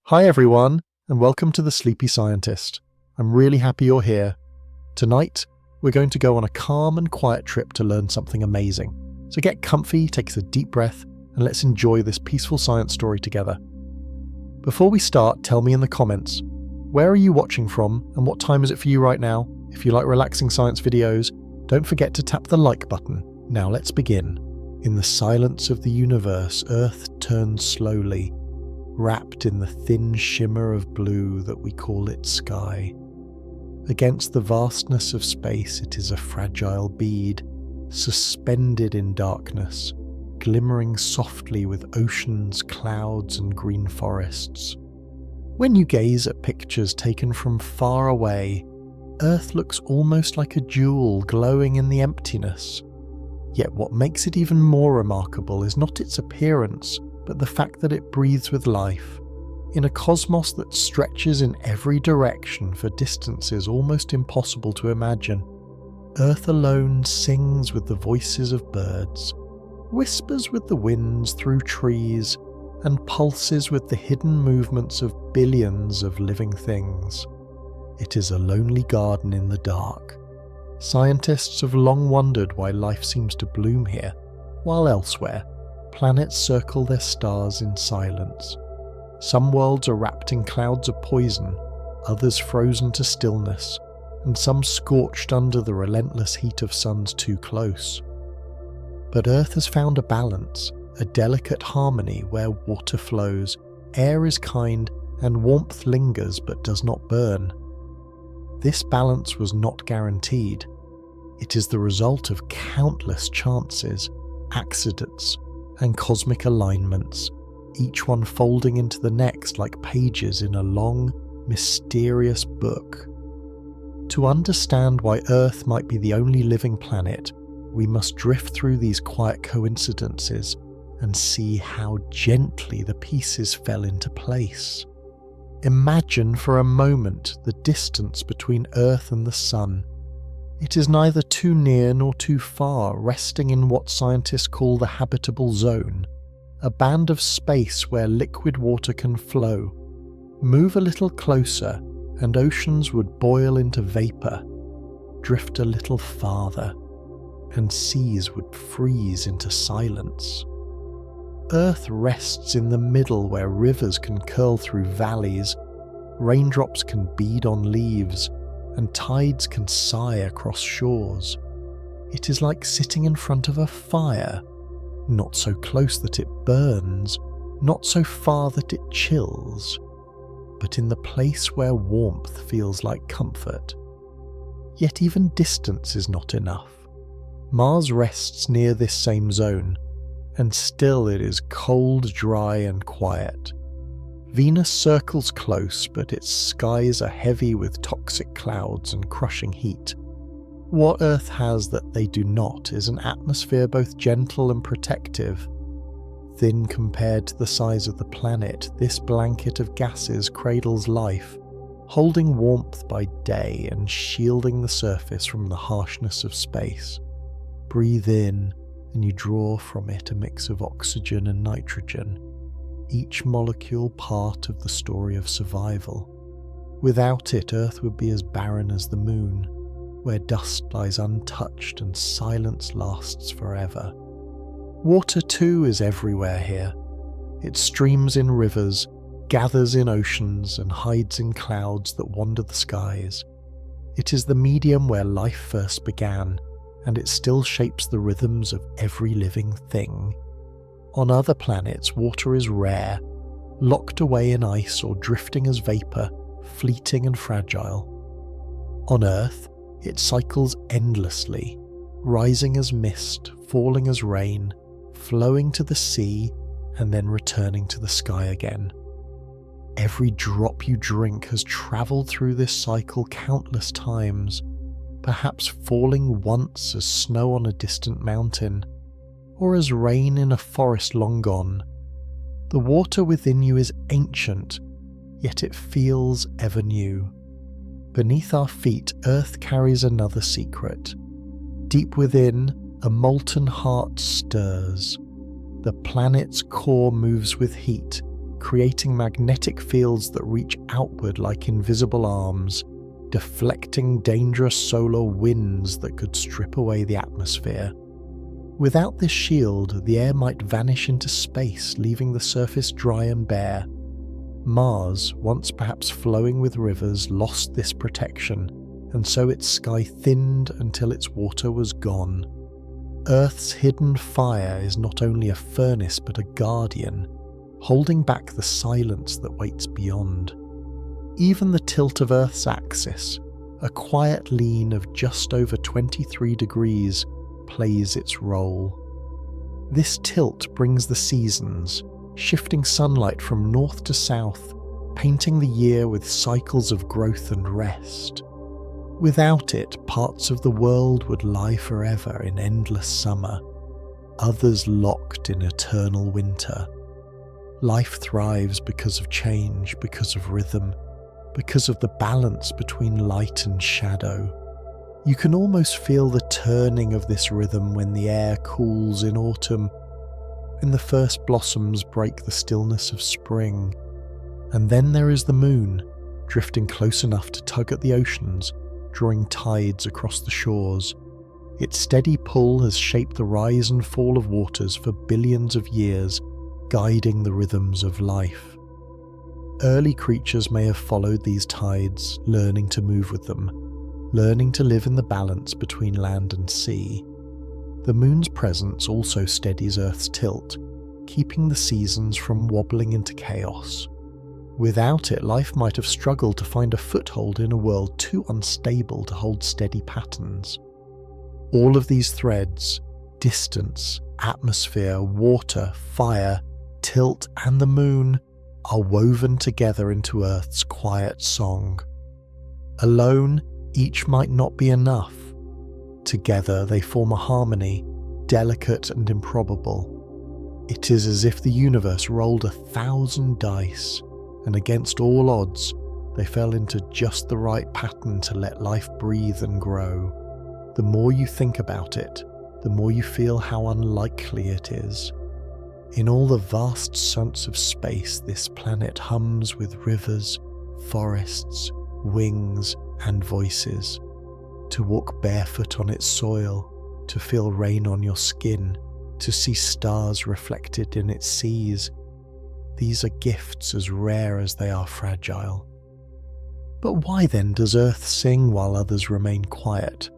Hi everyone, and welcome to The Sleepy Scientist. I'm really happy you're here. Tonight, we're going to go on a calm and quiet trip to learn something amazing. So get comfy, take a deep breath, and let's enjoy this peaceful science story together. Before we start, tell me in the comments, where are you watching from and what time is it for you right now? If you like relaxing science videos, don't forget to tap the like button. Now let's begin. In the silence of the universe, Earth turns slowly, wrapped in the thin shimmer of blue that we call its sky. Against the vastness of space, it is a fragile bead, suspended in darkness, glimmering softly with oceans, clouds, and green forests. When you gaze at pictures taken from far away, Earth looks almost like a jewel glowing in the emptiness. Yet what makes it even more remarkable is not its appearance, but the fact that it breathes with life. In a cosmos that stretches in every direction for distances almost impossible to imagine, Earth alone sings with the voices of birds, whispers with the winds through trees, and pulses with the hidden movements of billions of living things. It is a lonely garden in the dark. Scientists have long wondered why life seems to bloom here, while elsewhere, planets circle their stars in silence. Some worlds are wrapped in clouds of poison, others frozen to stillness, and some scorched under the relentless heat of suns too close. But Earth has found a balance, a delicate harmony where water flows, air is kind, and warmth lingers but does not burn. This balance was not guaranteed. It is the result of countless chances, accidents, and cosmic alignments, each one folding into the next like pages in a long, mysterious book. To understand why Earth might be the only living planet, we must drift through these quiet coincidences and see how gently the pieces fell into place. Imagine for a moment the distance between Earth and the Sun. It is neither too near nor too far, resting in what scientists call the habitable zone, a band of space where liquid water can flow. Move a little closer, and oceans would boil into vapor. Drift a little farther, and seas would freeze into silence. Earth rests in the middle where rivers can curl through valleys, raindrops can bead on leaves, and tides can sigh across shores. It is like sitting in front of a fire, not so close that it burns, not so far that it chills, but in the place where warmth feels like comfort. Yet even distance is not enough. Mars rests near this same zone, and still it is cold, dry, and quiet. Venus circles close, but its skies are heavy with toxic clouds and crushing heat. What Earth has that they do not is an atmosphere both gentle and protective. Thin compared to the size of the planet, this blanket of gases cradles life, holding warmth by day and shielding the surface from the harshness of space. Breathe in, and you draw from it a mix of oxygen and nitrogen, each molecule part of the story of survival. Without it, Earth would be as barren as the moon, where dust lies untouched and silence lasts forever. Water too is everywhere here. It streams in rivers, gathers in oceans, and hides in clouds that wander the skies. It is the medium where life first began, and it still shapes the rhythms of every living thing. On other planets, water is rare, locked away in ice or drifting as vapor, fleeting and fragile. On Earth, it cycles endlessly, rising as mist, falling as rain, flowing to the sea, and then returning to the sky again. Every drop you drink has travelled through this cycle countless times, perhaps falling once as snow on a distant mountain, or as rain in a forest long gone. The water within you is ancient, yet it feels ever new. Beneath our feet, Earth carries another secret. Deep within, a molten heart stirs. The planet's core moves with heat, creating magnetic fields that reach outward like invisible arms, deflecting dangerous solar winds that could strip away the atmosphere. Without this shield, the air might vanish into space, leaving the surface dry and bare. Mars, once perhaps flowing with rivers, lost this protection, and so its sky thinned until its water was gone. Earth's hidden fire is not only a furnace but a guardian, holding back the silence that waits beyond. Even the tilt of Earth's axis, a quiet lean of just over 23 degrees, plays its role. This tilt brings the seasons, shifting sunlight from north to south, painting the year with cycles of growth and rest. Without it, parts of the world would lie forever in endless summer, others locked in eternal winter. Life thrives because of change, because of rhythm, because of the balance between light and shadow. You can almost feel the turning of this rhythm when the air cools in autumn, when the first blossoms break the stillness of spring. And then there is the moon, drifting close enough to tug at the oceans, drawing tides across the shores. Its steady pull has shaped the rise and fall of waters for billions of years, guiding the rhythms of life. Early creatures may have followed these tides, learning to move with them, learning to live in the balance between land and sea. The moon's presence also steadies Earth's tilt, keeping the seasons from wobbling into chaos. Without it, life might have struggled to find a foothold in a world too unstable to hold steady patterns. All of these threads, distance, atmosphere, water, fire, tilt, and the moon, are woven together into Earth's quiet song. Alone, each might not be enough. Together they form a harmony, delicate and improbable. It is as if the universe rolled 1,000 dice, and against all odds, they fell into just the right pattern to let life breathe and grow. The more you think about it, the more you feel how unlikely it is. In all the vast sense of space, this planet hums with rivers, forests, wings, and voices. To walk barefoot on its soil, to feel rain on your skin, to see stars reflected in its seas. These are gifts as rare as they are fragile. But why then does Earth sing while others remain quiet?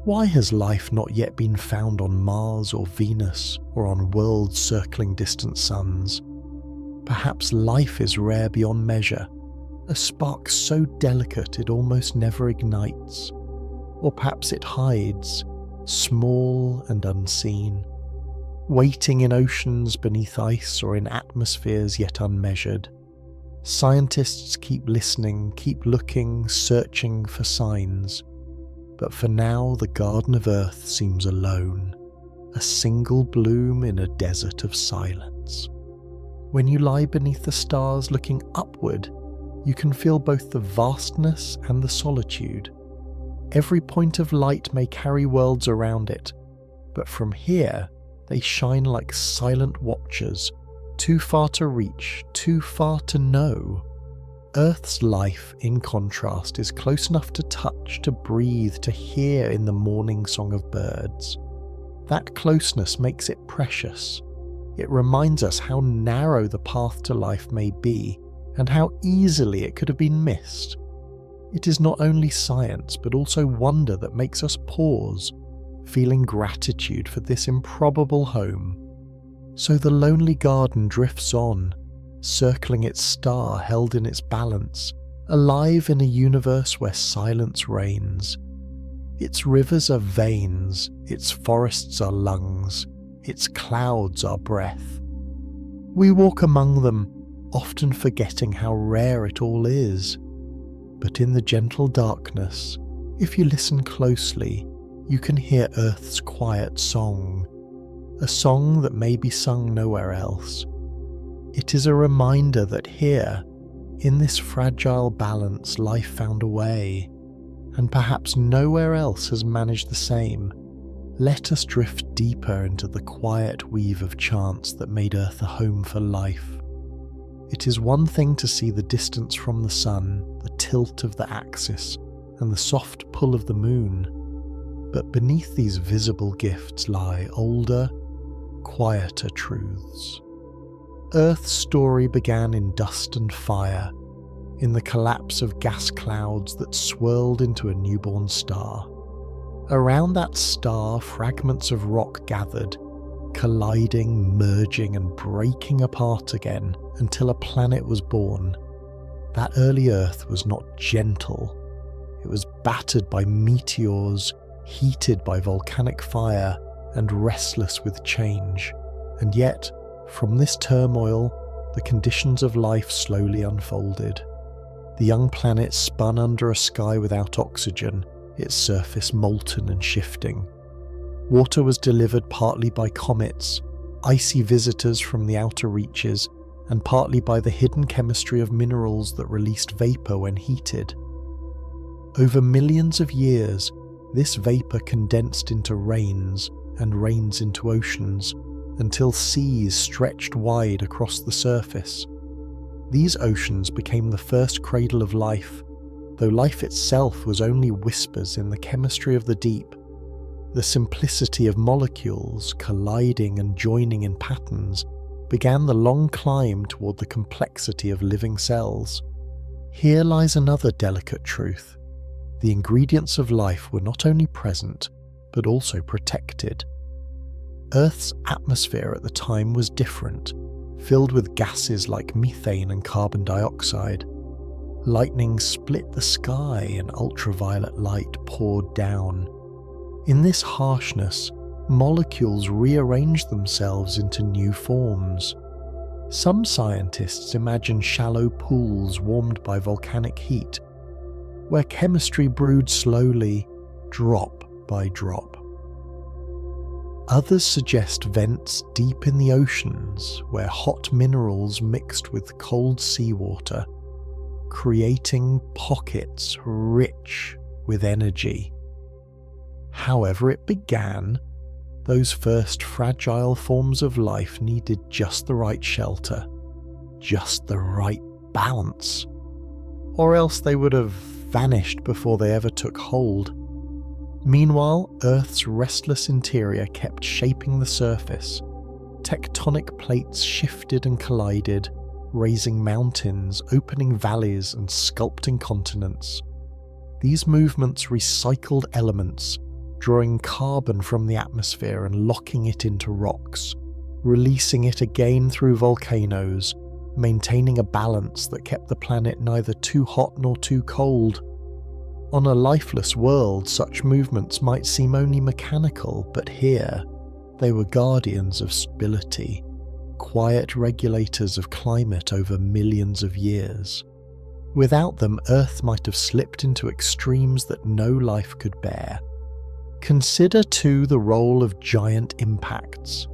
Why has life not yet been found on Mars or Venus or on worlds circling distant suns? Perhaps life is rare beyond measure, a spark so delicate it almost never ignites. Or perhaps it hides, small and unseen, waiting in oceans beneath ice or in atmospheres yet unmeasured. Scientists keep listening, keep looking, searching for signs. But for now, the Garden of Earth seems alone, a single bloom in a desert of silence. When you lie beneath the stars looking upward, you can feel both the vastness and the solitude. Every point of light may carry worlds around it, but from here they shine like silent watchers, too far to reach, too far to know. Earth's life, in contrast, is close enough to touch, to breathe, to hear in the morning song of birds. That closeness makes it precious. It reminds us how narrow the path to life may be, and how easily it could have been missed. It is not only science, but also wonder that makes us pause, feeling gratitude for this improbable home. So the lonely garden drifts on, circling its star held in its balance, alive in a universe where silence reigns. Its rivers are veins, its forests are lungs, its clouds are breath. We walk among them, often forgetting how rare it all is. But in the gentle darkness, if you listen closely, you can hear Earth's quiet song, a song that may be sung nowhere else. It is a reminder that here, in this fragile balance, life found a way, and perhaps nowhere else has managed the same. Let us drift deeper into the quiet weave of chance that made Earth a home for life. It is one thing to see the distance from the sun, the tilt of the axis, and the soft pull of the moon, but beneath these visible gifts lie older, quieter truths. Earth's story began in dust and fire, in the collapse of gas clouds that swirled into a newborn star. Around that star, fragments of rock gathered, colliding, merging, and breaking apart again until a planet was born. That early Earth was not gentle. It was battered by meteors, heated by volcanic fire, and restless with change. And yet, from this turmoil, the conditions of life slowly unfolded. The young planet spun under a sky without oxygen, its surface molten and shifting. Water was delivered partly by comets, icy visitors from the outer reaches, and partly by the hidden chemistry of minerals that released vapor when heated. Over millions of years, this vapor condensed into rains, and rains into oceans, until seas stretched wide across the surface. These oceans became the first cradle of life, though life itself was only whispers in the chemistry of the deep. The simplicity of molecules colliding and joining in patterns began the long climb toward the complexity of living cells. Here lies another delicate truth. The ingredients of life were not only present, but also protected. Earth's atmosphere at the time was different, filled with gases like methane and carbon dioxide. Lightning split the sky and ultraviolet light poured down. In this harshness, molecules rearranged themselves into new forms. Some scientists imagine shallow pools warmed by volcanic heat, where chemistry brewed slowly, drop by drop. Others suggest vents deep in the oceans, where hot minerals mixed with cold seawater, creating pockets rich with energy. However it began, those first fragile forms of life needed just the right shelter, just the right balance, or else they would have vanished before they ever took hold. Meanwhile, Earth's restless interior kept shaping the surface. Tectonic plates shifted and collided, raising mountains, opening valleys, and sculpting continents. These movements recycled elements, drawing carbon from the atmosphere and locking it into rocks, releasing it again through volcanoes, maintaining a balance that kept the planet neither too hot nor too cold. On a lifeless world, such movements might seem only mechanical, but here, they were guardians of stability, quiet regulators of climate over millions of years. Without them, Earth might have slipped into extremes that no life could bear. Consider too the role of giant impacts.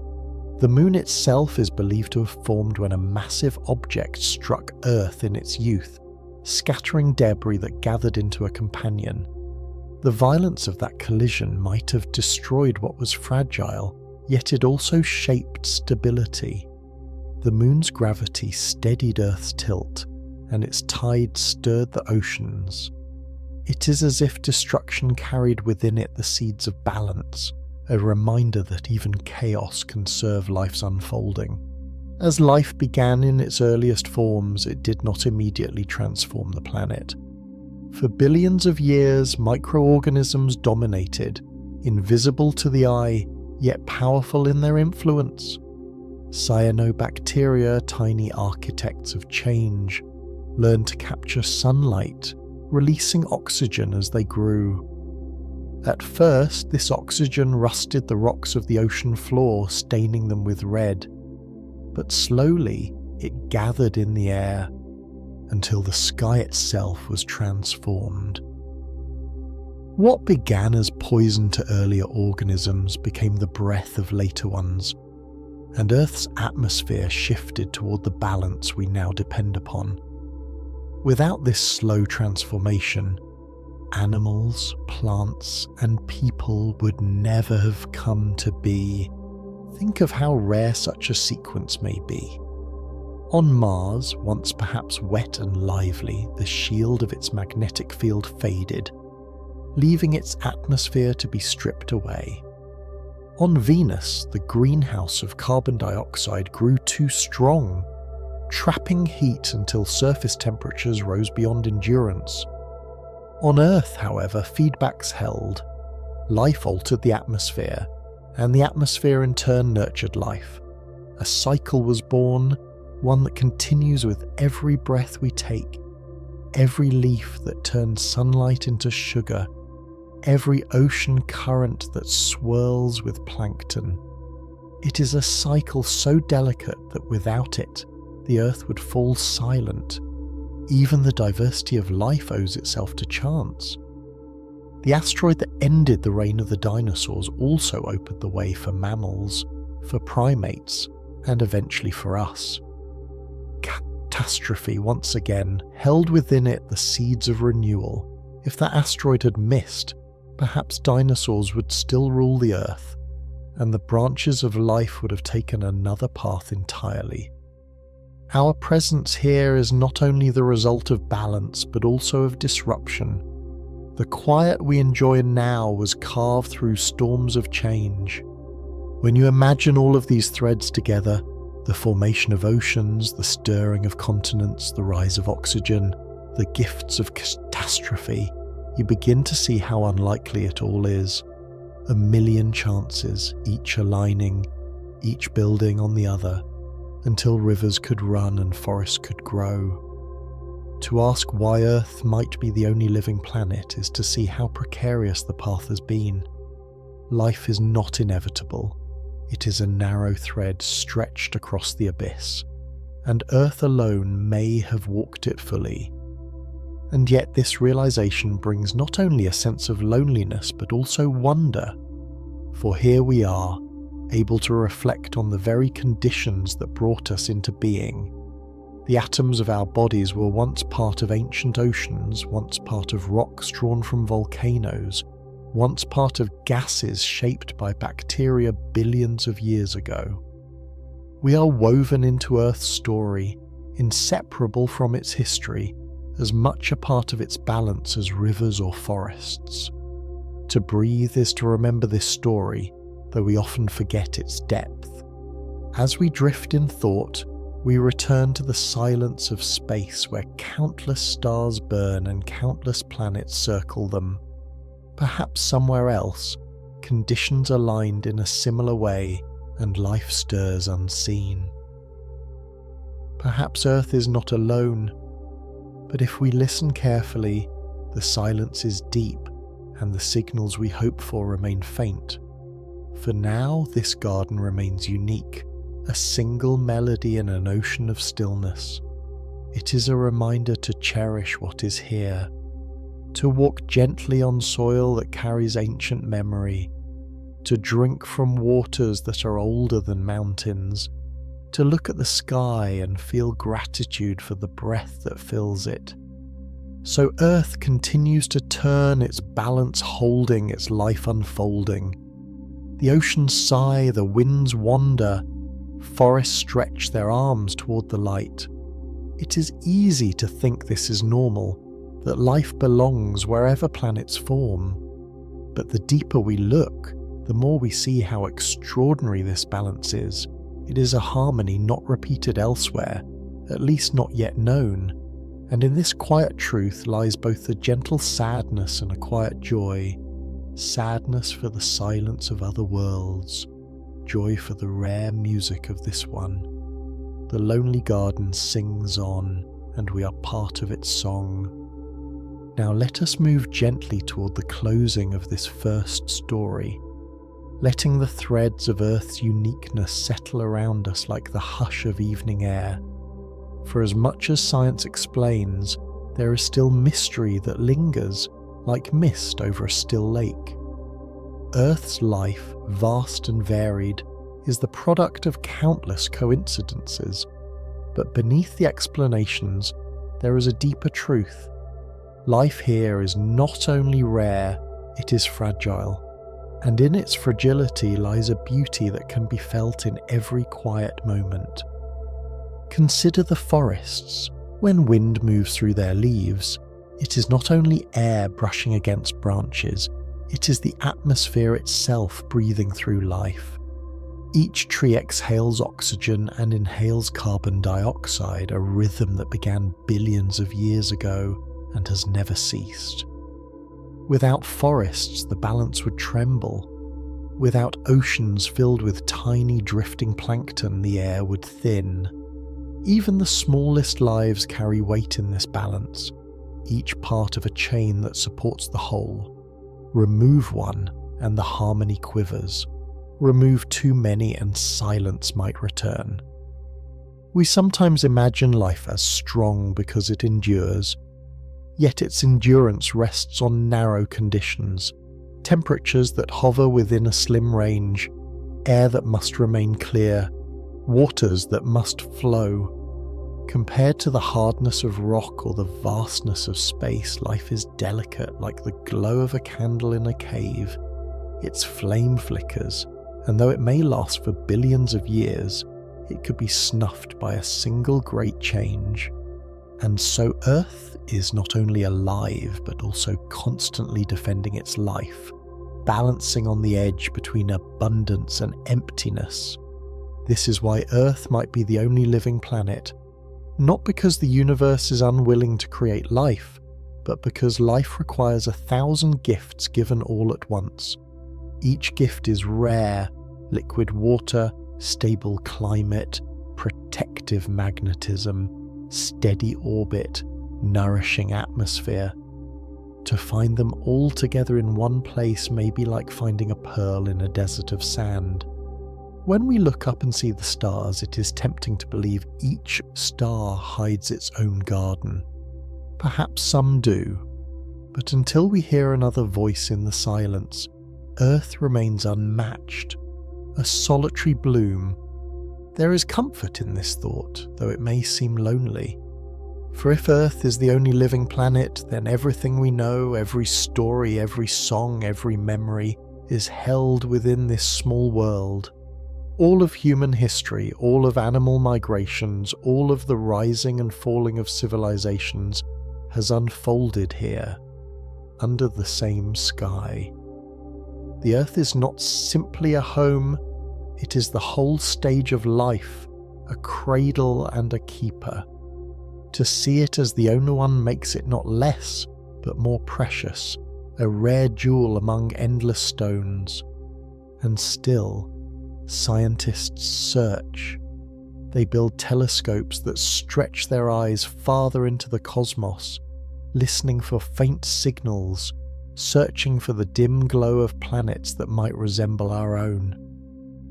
The moon itself is believed to have formed when a massive object struck Earth in its youth, scattering debris that gathered into a companion. The violence of that collision might have destroyed what was fragile, yet it also shaped stability. The moon's gravity steadied Earth's tilt, and its tide stirred the oceans. It is as if destruction carried within it the seeds of balance, a reminder that even chaos can serve life's unfolding. As life began in its earliest forms, it did not immediately transform the planet. For billions of years, microorganisms dominated, invisible to the eye, yet powerful in their influence. Cyanobacteria, tiny architects of change, learned to capture sunlight, releasing oxygen as they grew. At first, this oxygen rusted the rocks of the ocean floor, staining them with red. But slowly, it gathered in the air, until the sky itself was transformed. What began as poison to earlier organisms became the breath of later ones, and Earth's atmosphere shifted toward the balance we now depend upon. Without this slow transformation, animals, plants, and people would never have come to be. Think of how rare such a sequence may be. On Mars, once perhaps wet and lively, the shield of its magnetic field faded, leaving its atmosphere to be stripped away. On Venus, the greenhouse of carbon dioxide grew too strong, trapping heat until surface temperatures rose beyond endurance. On Earth, however, feedbacks held. Life altered the atmosphere, and the atmosphere in turn nurtured life. A cycle was born, one that continues with every breath we take, every leaf that turns sunlight into sugar, every ocean current that swirls with plankton. It is a cycle so delicate that without it, the Earth would fall silent. Even the diversity of life owes itself to chance. The asteroid that ended the reign of the dinosaurs also opened the way for mammals, for primates, and eventually for us. Catastrophe once again held within it the seeds of renewal. If that asteroid had missed, perhaps dinosaurs would still rule the Earth, and the branches of life would have taken another path entirely. Our presence here is not only the result of balance, but also of disruption. The quiet we enjoy now was carved through storms of change. When you imagine all of these threads together, the formation of oceans, the stirring of continents, the rise of oxygen, the gifts of catastrophe, you begin to see how unlikely it all is. A million chances, each aligning, each building on the other, until rivers could run and forests could grow. To ask why Earth might be the only living planet is to see how precarious the path has been. Life is not inevitable. It is a narrow thread stretched across the abyss, and Earth alone may have walked it fully. And yet this realization brings not only a sense of loneliness but also wonder, for here we are, able to reflect on the very conditions that brought us into being. The atoms of our bodies were once part of ancient oceans, once part of rocks drawn from volcanoes, once part of gases shaped by bacteria billions of years ago. We are woven into Earth's story, inseparable from its history, as much a part of its balance as rivers or forests. To breathe is to remember this story, though we often forget its depth. As we drift in thought, we return to the silence of space where countless stars burn and countless planets circle them. Perhaps somewhere else, conditions aligned in a similar way and life stirs unseen. Perhaps Earth is not alone, but if we listen carefully, the silence is deep and the signals we hope for remain faint. For now, this garden remains unique, a single melody in an ocean of stillness. It is a reminder to cherish what is here, to walk gently on soil that carries ancient memory, to drink from waters that are older than mountains, to look at the sky and feel gratitude for the breath that fills it. So Earth continues to turn, its balance holding, its life unfolding. The oceans sigh, the winds wander, forests stretch their arms toward the light. It is easy to think this is normal, that life belongs wherever planets form. But the deeper we look, the more we see how extraordinary this balance is. It is a harmony not repeated elsewhere, at least not yet known. And in this quiet truth lies both a gentle sadness and a quiet joy. Sadness for the silence of other worlds, joy for the rare music of this one. The lonely garden sings on, and we are part of its song. Now let us move gently toward the closing of this first story, letting the threads of Earth's uniqueness settle around us like the hush of evening air. For as much as science explains, there is still mystery that lingers, like mist over a still lake. Earth's life, vast and varied, is the product of countless coincidences, but beneath the explanations, there is a deeper truth. Life here is not only rare, it is fragile, and in its fragility lies a beauty that can be felt in every quiet moment. Consider the forests. When wind moves through their leaves, it is not only air brushing against branches, it is the atmosphere itself breathing through life. Each tree exhales oxygen and inhales carbon dioxide, a rhythm that began billions of years ago and has never ceased. Without forests, the balance would tremble. Without oceans filled with tiny drifting plankton, the air would thin. Even the smallest lives carry weight in this balance, each part of a chain that supports the whole. Remove one, and the harmony quivers. Remove too many, and silence might return. We sometimes imagine life as strong because it endures, yet its endurance rests on narrow conditions, temperatures that hover within a slim range, air that must remain clear, waters that must flow. Compared to the hardness of rock or the vastness of space, life is delicate, like the glow of a candle in a cave. Its flame flickers, and though it may last for billions of years, it could be snuffed by a single great change. And so Earth is not only alive, but also constantly defending its life, balancing on the edge between abundance and emptiness. This is why Earth might be the only living planet, not because the universe is unwilling to create life, but because life requires 1,000 gifts given all at once. Each gift is rare: liquid water, stable climate, protective magnetism, steady orbit, nourishing atmosphere. To find them all together in one place may be like finding a pearl in a desert of sand. When we look up and see the stars, it is tempting to believe each star hides its own garden. Perhaps some do, but until we hear another voice in the silence, Earth remains unmatched, a solitary bloom. There is comfort in this thought, though it may seem lonely. For if Earth is the only living planet, then everything we know, every story, every song, every memory, is held within this small world. All of human history, all of animal migrations, all of the rising and falling of civilizations has unfolded here, under the same sky. The Earth is not simply a home, it is the whole stage of life, a cradle and a keeper. To see it as the only one makes it not less, but more precious, a rare jewel among endless stones. And still, scientists search. They build telescopes that stretch their eyes farther into the cosmos, listening for faint signals, searching for the dim glow of planets that might resemble our own.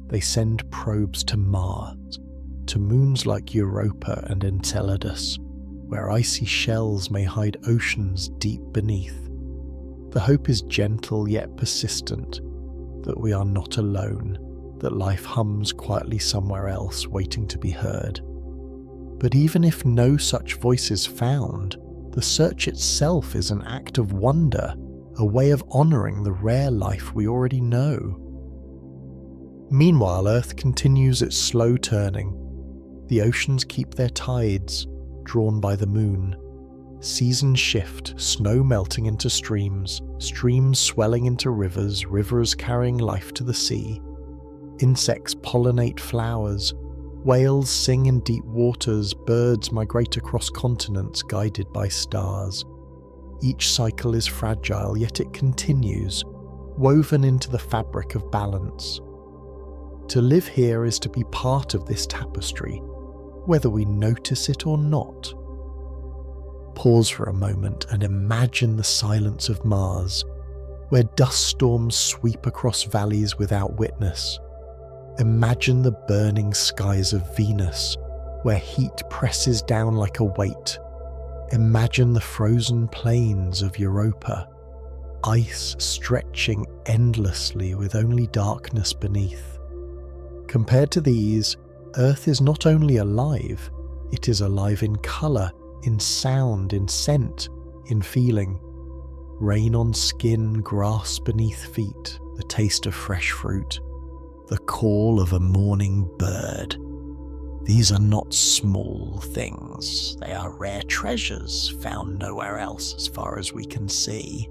They send probes to Mars, to moons like Europa and Enceladus, where icy shells may hide oceans deep beneath. The hope is gentle yet persistent, that we are not alone, that life hums quietly somewhere else waiting to be heard. But even if no such voice is found, the search itself is an act of wonder, a way of honouring the rare life we already know. Meanwhile, Earth continues its slow turning. The oceans keep their tides, drawn by the moon. Seasons shift, snow melting into streams, streams swelling into rivers, rivers carrying life to the sea. Insects pollinate flowers, whales sing in deep waters, birds migrate across continents guided by stars. Each cycle is fragile, yet it continues, woven into the fabric of balance. To live here is to be part of this tapestry, whether we notice it or not. Pause for a moment and imagine the silence of Mars, where dust storms sweep across valleys without witness. Imagine the burning skies of Venus, where heat presses down like a weight. Imagine the frozen plains of Europa, ice stretching endlessly with only darkness beneath. Compared to these, Earth is not only alive, it is alive in colour, in sound, in scent, in feeling. Rain on skin, grass beneath feet, the taste of fresh fruit, the call of a morning bird. These are not small things. They are rare treasures found nowhere else as far as we can see.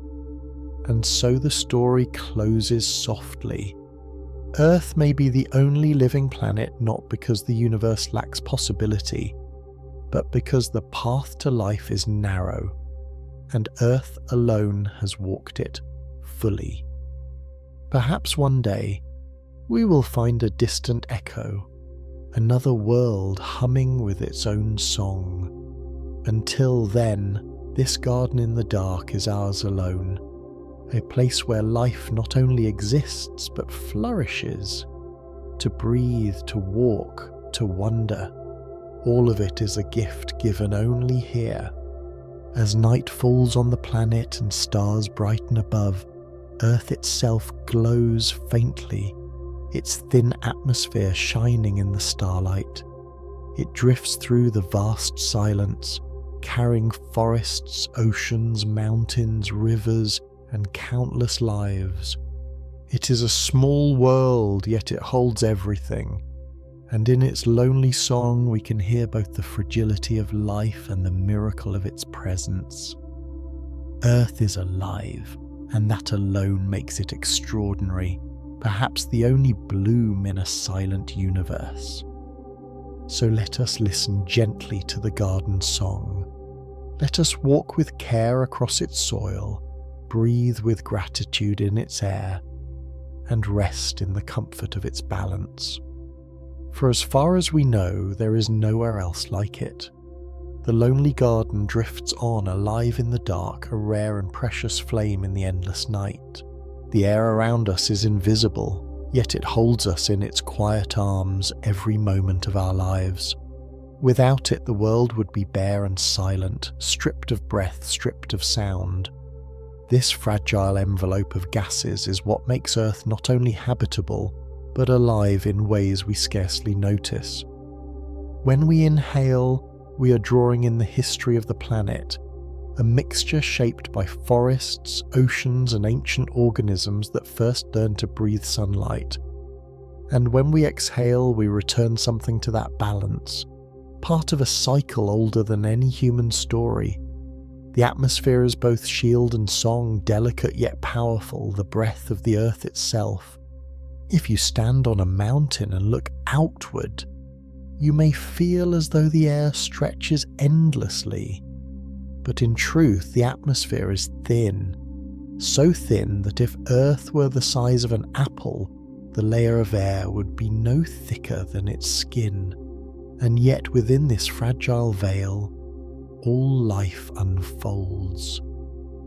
And so the story closes softly. Earth may be the only living planet not because the universe lacks possibility, but because the path to life is narrow, and Earth alone has walked it fully. Perhaps one day we will find a distant echo, another world humming with its own song. Until then, this garden in the dark is ours alone, a place where life not only exists but flourishes. To breathe, to walk, to wonder, all of it is a gift given only here. As night falls on the planet and stars brighten above, Earth itself glows faintly, its thin atmosphere shining in the starlight. It drifts through the vast silence, carrying forests, oceans, mountains, rivers, and countless lives. It is a small world, yet it holds everything, and in its lonely song we can hear both the fragility of life and the miracle of its presence. Earth is alive, and that alone makes it extraordinary, perhaps the only bloom in a silent universe. So let us listen gently to the garden song. Let us walk with care across its soil, breathe with gratitude in its air, and rest in the comfort of its balance. For as far as we know, there is nowhere else like it. The lonely garden drifts on, alive in the dark, a rare and precious flame in the endless night. The air around us is invisible, yet it holds us in its quiet arms every moment of our lives. Without it, the world would be bare and silent, stripped of breath, stripped of sound. This fragile envelope of gases is what makes Earth not only habitable, but alive in ways we scarcely notice. When we inhale, we are drawing in the history of the planet, a mixture shaped by forests, oceans, and ancient organisms that first learned to breathe sunlight. And when we exhale, we return something to that balance, part of a cycle older than any human story. The atmosphere is both shield and song, delicate yet powerful, the breath of the earth itself. If you stand on a mountain and look outward, you may feel as though the air stretches endlessly. But in truth, the atmosphere is thin, so thin that if Earth were the size of an apple, the layer of air would be no thicker than its skin. And yet within this fragile veil, all life unfolds.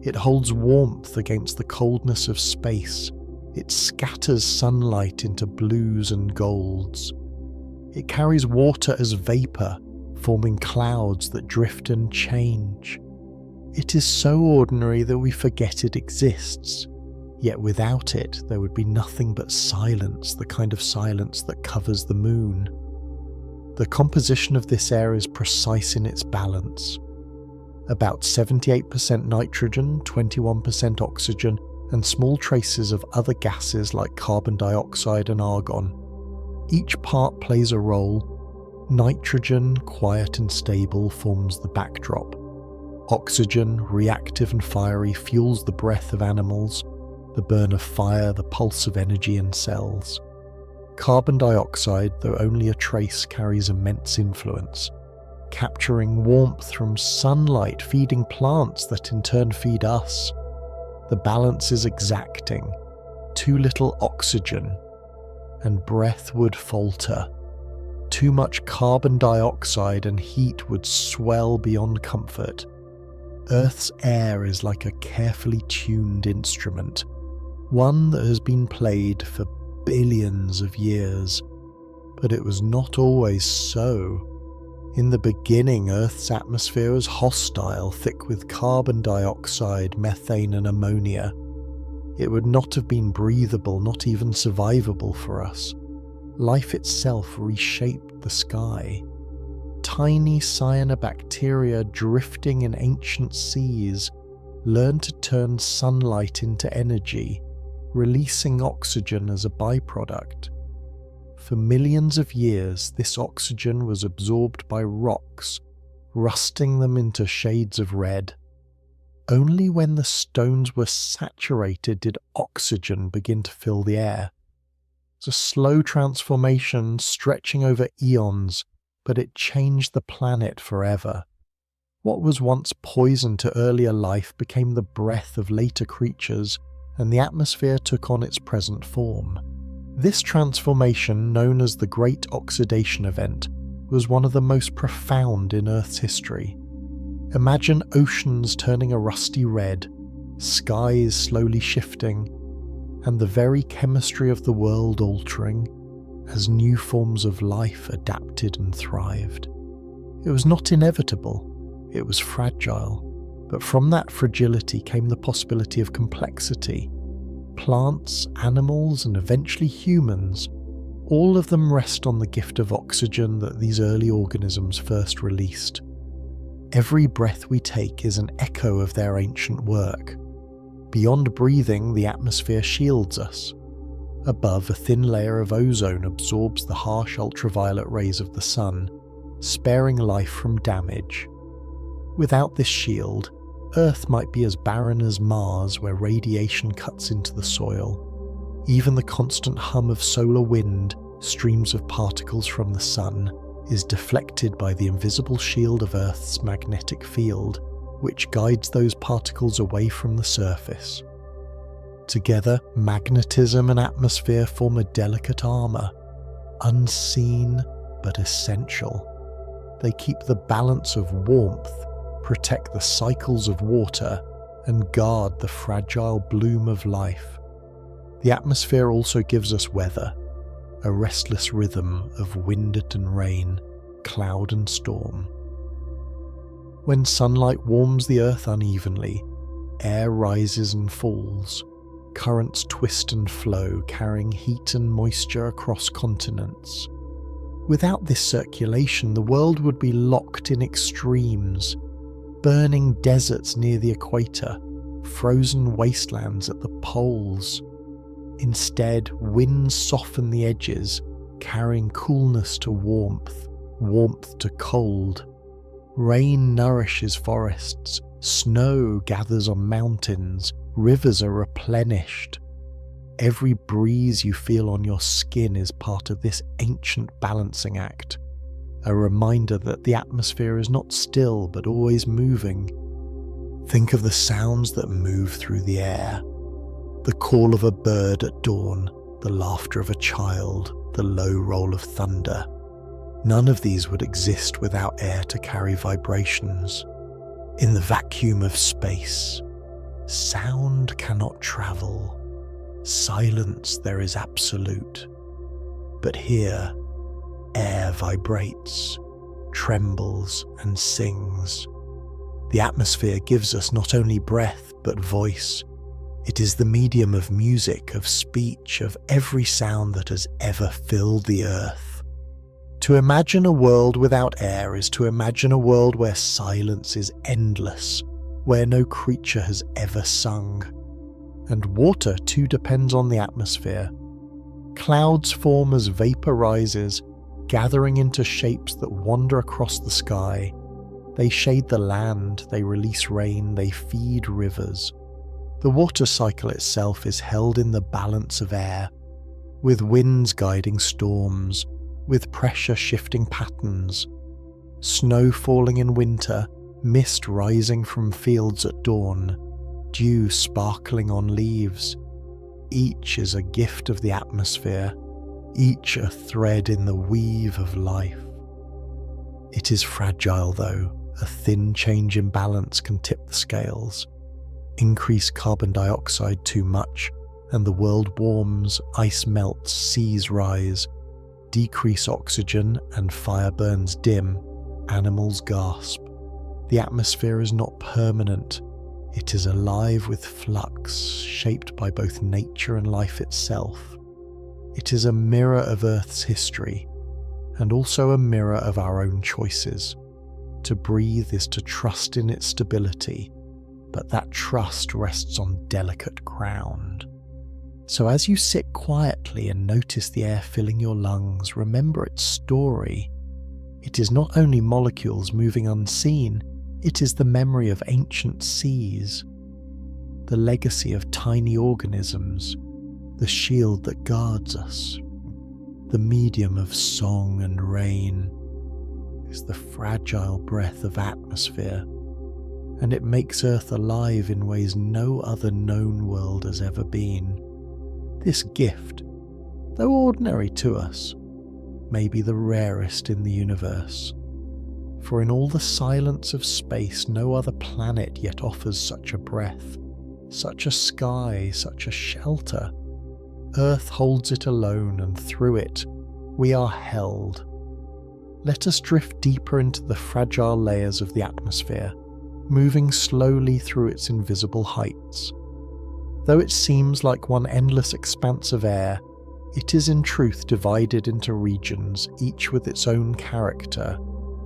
It holds warmth against the coldness of space. It scatters sunlight into blues and golds. It carries water as vapour, forming clouds that drift and change. It is so ordinary that we forget it exists, yet without it there would be nothing but silence, the kind of silence that covers the moon. The composition of this air is precise in its balance. About 78% nitrogen, 21% oxygen, and small traces of other gases like carbon dioxide and argon. Each part plays a role. Nitrogen, quiet and stable, forms the backdrop. Oxygen, reactive and fiery, fuels the breath of animals, the burn of fire, the pulse of energy in cells. Carbon dioxide, though only a trace, carries immense influence, capturing warmth from sunlight, feeding plants that in turn feed us. The balance is exacting. Too little oxygen, and breath would falter. Too much carbon dioxide and heat would swell beyond comfort. Earth's air is like a carefully tuned instrument, one that has been played for billions of years. But it was not always so. In the beginning, Earth's atmosphere was hostile, thick with carbon dioxide, methane and ammonia. It would not have been breathable, not even survivable for us. Life itself reshaped the sky. Tiny cyanobacteria drifting in ancient seas learned to turn sunlight into energy, releasing oxygen as a byproduct. For millions of years, this oxygen was absorbed by rocks, rusting them into shades of red. Only when the stones were saturated did oxygen begin to fill the air. It's a slow transformation stretching over eons, but it changed the planet forever. What was once poison to earlier life became the breath of later creatures, and the atmosphere took on its present form. This transformation, known as the Great Oxidation Event, was one of the most profound in Earth's history. Imagine oceans turning a rusty red, skies slowly shifting, and the very chemistry of the world altering as new forms of life adapted and thrived. It was not inevitable, it was fragile, but from that fragility came the possibility of complexity. Plants, animals, and eventually humans, all of them rest on the gift of oxygen that these early organisms first released. Every breath we take is an echo of their ancient work. Beyond breathing, the atmosphere shields us. Above, a thin layer of ozone absorbs the harsh ultraviolet rays of the sun, sparing life from damage. Without this shield, Earth might be as barren as Mars, where radiation cuts into the soil. Even the constant hum of solar wind, streams of particles from the sun, is deflected by the invisible shield of Earth's magnetic field, which guides those particles away from the surface. Together, magnetism and atmosphere form a delicate armour, unseen but essential. They keep the balance of warmth, protect the cycles of water, and guard the fragile bloom of life. The atmosphere also gives us weather, a restless rhythm of wind and rain, cloud and storm. When sunlight warms the earth unevenly, air rises and falls, currents twist and flow, carrying heat and moisture across continents. Without this circulation, the world would be locked in extremes, burning deserts near the equator, frozen wastelands at the poles. Instead, winds soften the edges, carrying coolness to warmth, warmth to cold. Rain nourishes forests, snow gathers on mountains, rivers are replenished. Every breeze you feel on your skin is part of this ancient balancing act, a reminder that the atmosphere is not still but always moving. Think of the sounds that move through the air. The call of a bird at dawn, the laughter of a child, the low roll of thunder. None of these would exist without air to carry vibrations. In the vacuum of space, sound cannot travel. Silence there is absolute. But here, air vibrates, trembles, and sings. The atmosphere gives us not only breath, but voice. It is the medium of music, of speech, of every sound that has ever filled the earth. To imagine a world without air is to imagine a world where silence is endless, where no creature has ever sung. And water too depends on the atmosphere. Clouds form as vapor rises, gathering into shapes that wander across the sky. They shade the land, they release rain, they feed rivers. The water cycle itself is held in the balance of air, with winds guiding storms, with pressure shifting patterns. Snow falling in winter, mist rising from fields at dawn, dew sparkling on leaves. Each is a gift of the atmosphere, each a thread in the weave of life. It is fragile though, a thin change in balance can tip the scales. Increase carbon dioxide too much, and the world warms, ice melts, seas rise. Decrease oxygen and fire burns dim, animals gasp. The atmosphere is not permanent. It is alive with flux, shaped by both nature and life itself. It is a mirror of Earth's history, and also a mirror of our own choices. To breathe is to trust in its stability, but that trust rests on delicate ground. So as you sit quietly and notice the air filling your lungs, remember its story. It is not only molecules moving unseen, it is the memory of ancient seas, the legacy of tiny organisms, the shield that guards us. The medium of song and rain is the fragile breath of atmosphere, and it makes Earth alive in ways no other known world has ever been. This gift, though ordinary to us, may be the rarest in the universe, for in all the silence of space no other planet yet offers such a breath, such a sky, such a shelter. Earth holds it alone, and through it we are held. Let us drift deeper into the fragile layers of the atmosphere, moving slowly through its invisible heights. Though it seems like one endless expanse of air, it is in truth divided into regions, each with its own character,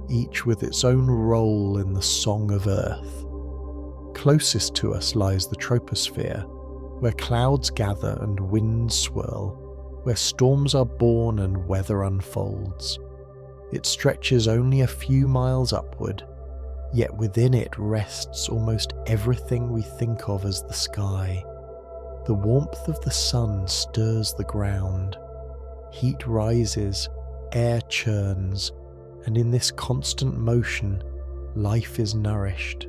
each with its own role in the song of Earth. Closest to us lies the troposphere, where clouds gather and winds swirl, where storms are born and weather unfolds. It stretches only a few miles upward, yet within it rests almost everything we think of as the sky. The warmth of the sun stirs the ground. Heat rises, air churns, and in this constant motion, life is nourished.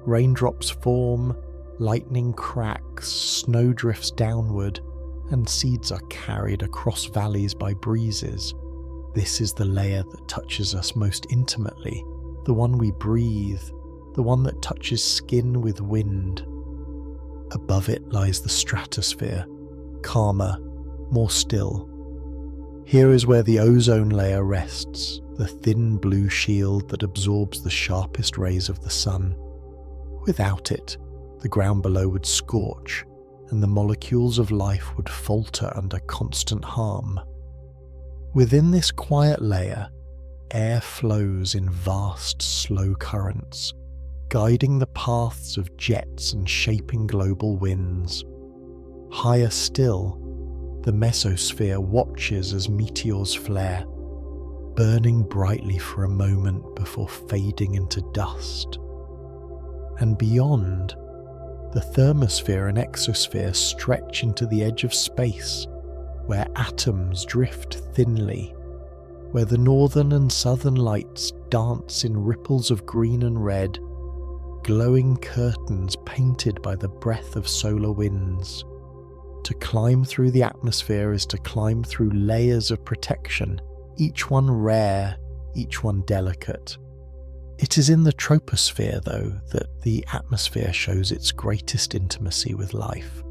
Raindrops form, lightning cracks, snow drifts downward, and seeds are carried across valleys by breezes. This is the layer that touches us most intimately, the one we breathe, the one that touches skin with wind. Above it lies the stratosphere, calmer, more still. Here is where the ozone layer rests, the thin blue shield that absorbs the sharpest rays of the sun. Without it, the ground below would scorch, and the molecules of life would falter under constant harm. Within this quiet layer, air flows in vast, slow currents, guiding the paths of jets and shaping global winds. Higher still, the mesosphere watches as meteors flare, burning brightly for a moment before fading into dust. And beyond, the thermosphere and exosphere stretch into the edge of space, where atoms drift thinly, where the northern and southern lights dance in ripples of green and red, glowing curtains painted by the breath of solar winds. To climb through the atmosphere is to climb through layers of protection, each one rare, each one delicate. It is in the troposphere, though, that the atmosphere shows its greatest intimacy with life.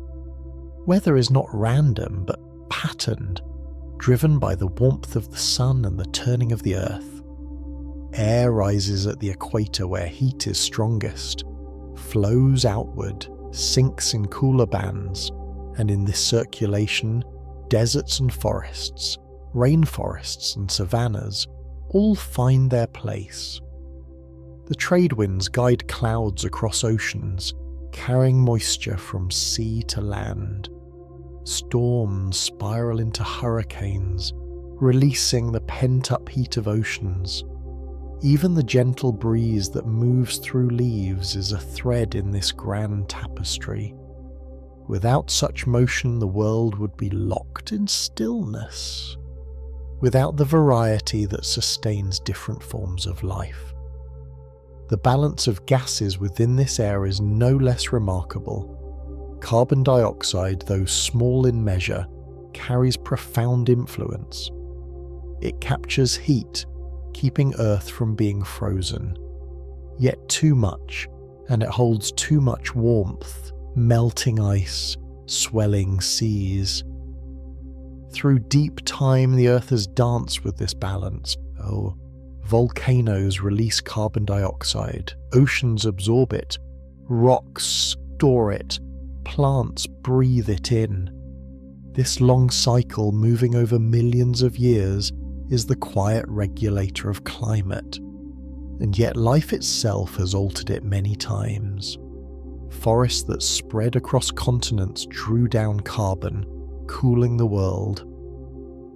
Weather is not random, but patterned, driven by the warmth of the sun and the turning of the earth. Air rises at the equator where heat is strongest, flows outward, sinks in cooler bands, and in this circulation, deserts and forests, rainforests and savannas, all find their place. The trade winds guide clouds across oceans, carrying moisture from sea to land. Storms spiral into hurricanes, releasing the pent-up heat of oceans. Even the gentle breeze that moves through leaves is a thread in this grand tapestry. Without such motion, the world would be locked in stillness, without the variety that sustains different forms of life. The balance of gases within this air is no less remarkable. Carbon dioxide, though small in measure, carries profound influence. It captures heat, keeping Earth from being frozen. Yet too much, and it holds too much warmth, melting ice, swelling seas. Through deep time, the Earth has danced with this balance. Volcanoes release carbon dioxide, oceans absorb it, rocks store it, plants breathe it in. This long cycle, moving over millions of years, is the quiet regulator of climate, and yet life itself has altered it many times. forests that spread across continents drew down carbon, cooling the world.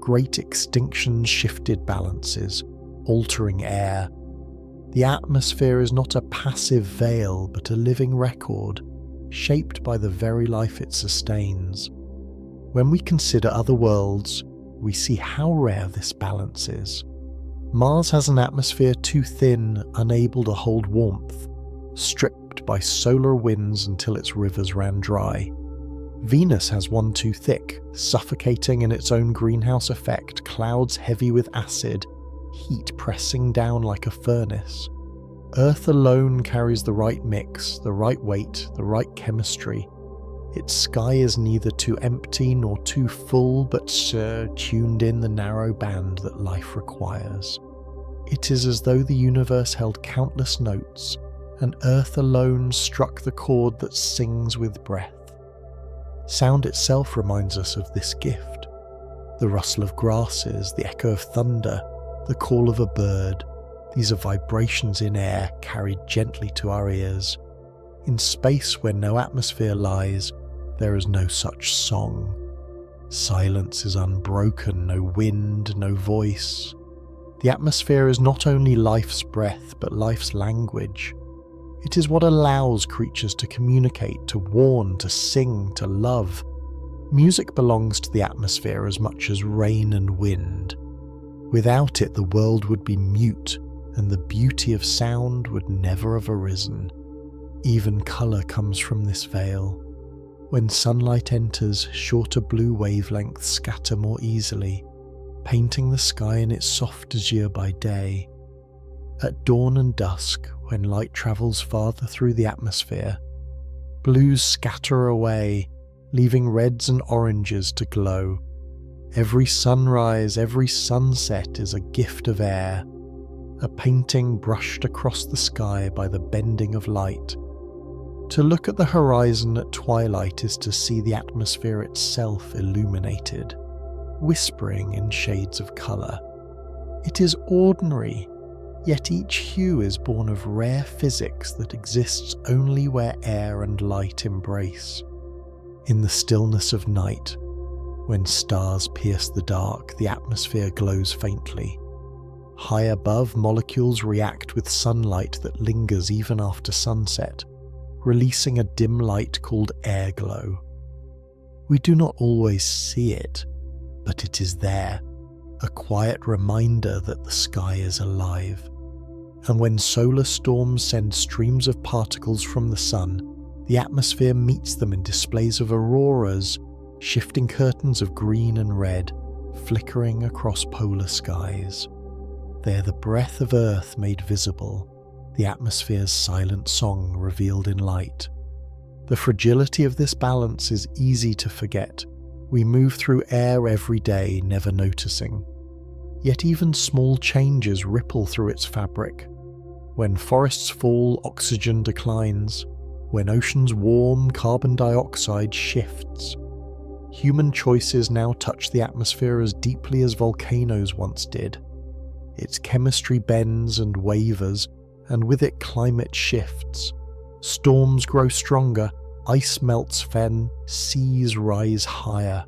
Great extinctions shifted balances, altering air. The atmosphere is not a passive veil, but a living record, shaped by the very life it sustains. When we consider other worlds, we see how rare this balance is. Mars has an atmosphere too thin, unable to hold warmth, stripped by solar winds until its rivers ran dry. Venus has one too thick, suffocating in its own greenhouse effect, clouds heavy with acid, heat pressing down like a furnace. Earth alone carries the right mix, the right weight, the right chemistry. Its sky is neither too empty nor too full, but tuned in the narrow band that life requires. It is as though the universe held countless notes, and Earth alone struck the chord that sings with breath. Sound itself reminds us of this gift. The rustle of grasses, the echo of thunder, the call of a bird. These are vibrations in air carried gently to our ears. In space where no atmosphere lies, there is no such song. Silence is unbroken, no wind, no voice. The atmosphere is not only life's breath, but life's language. It is what allows creatures to communicate, to warn, to sing, to love. Music belongs to the atmosphere as much as rain and wind. Without it, the world would be mute, and the beauty of sound would never have arisen. Even colour comes from this veil. When sunlight enters, shorter blue wavelengths scatter more easily, painting the sky in its soft azure by day. At dawn and dusk, when light travels farther through the atmosphere, blues scatter away, leaving reds and oranges to glow. Every sunrise, every sunset is a gift of air, a painting brushed across the sky by the bending of light. To look at the horizon at twilight is to see the atmosphere itself illuminated, whispering in shades of colour. It is ordinary, yet each hue is born of rare physics that exists only where air and light embrace. In the stillness of night, when stars pierce the dark, the atmosphere glows faintly. High above, molecules react with sunlight that lingers even after sunset, releasing a dim light called air glow. We do not always see it, but it is there, a quiet reminder that the sky is alive. And when solar storms send streams of particles from the sun, the atmosphere meets them in displays of auroras, shifting curtains of green and red, flickering across polar skies. They are the breath of Earth made visible, the atmosphere's silent song revealed in light. The fragility of this balance is easy to forget. We move through air every day, never noticing. Yet even small changes ripple through its fabric. When forests fall, oxygen declines. When oceans warm, carbon dioxide shifts. Human choices now touch the atmosphere as deeply as volcanoes once did. Its chemistry bends and wavers, and with it climate shifts. Storms grow stronger, ice melts fen, seas rise higher.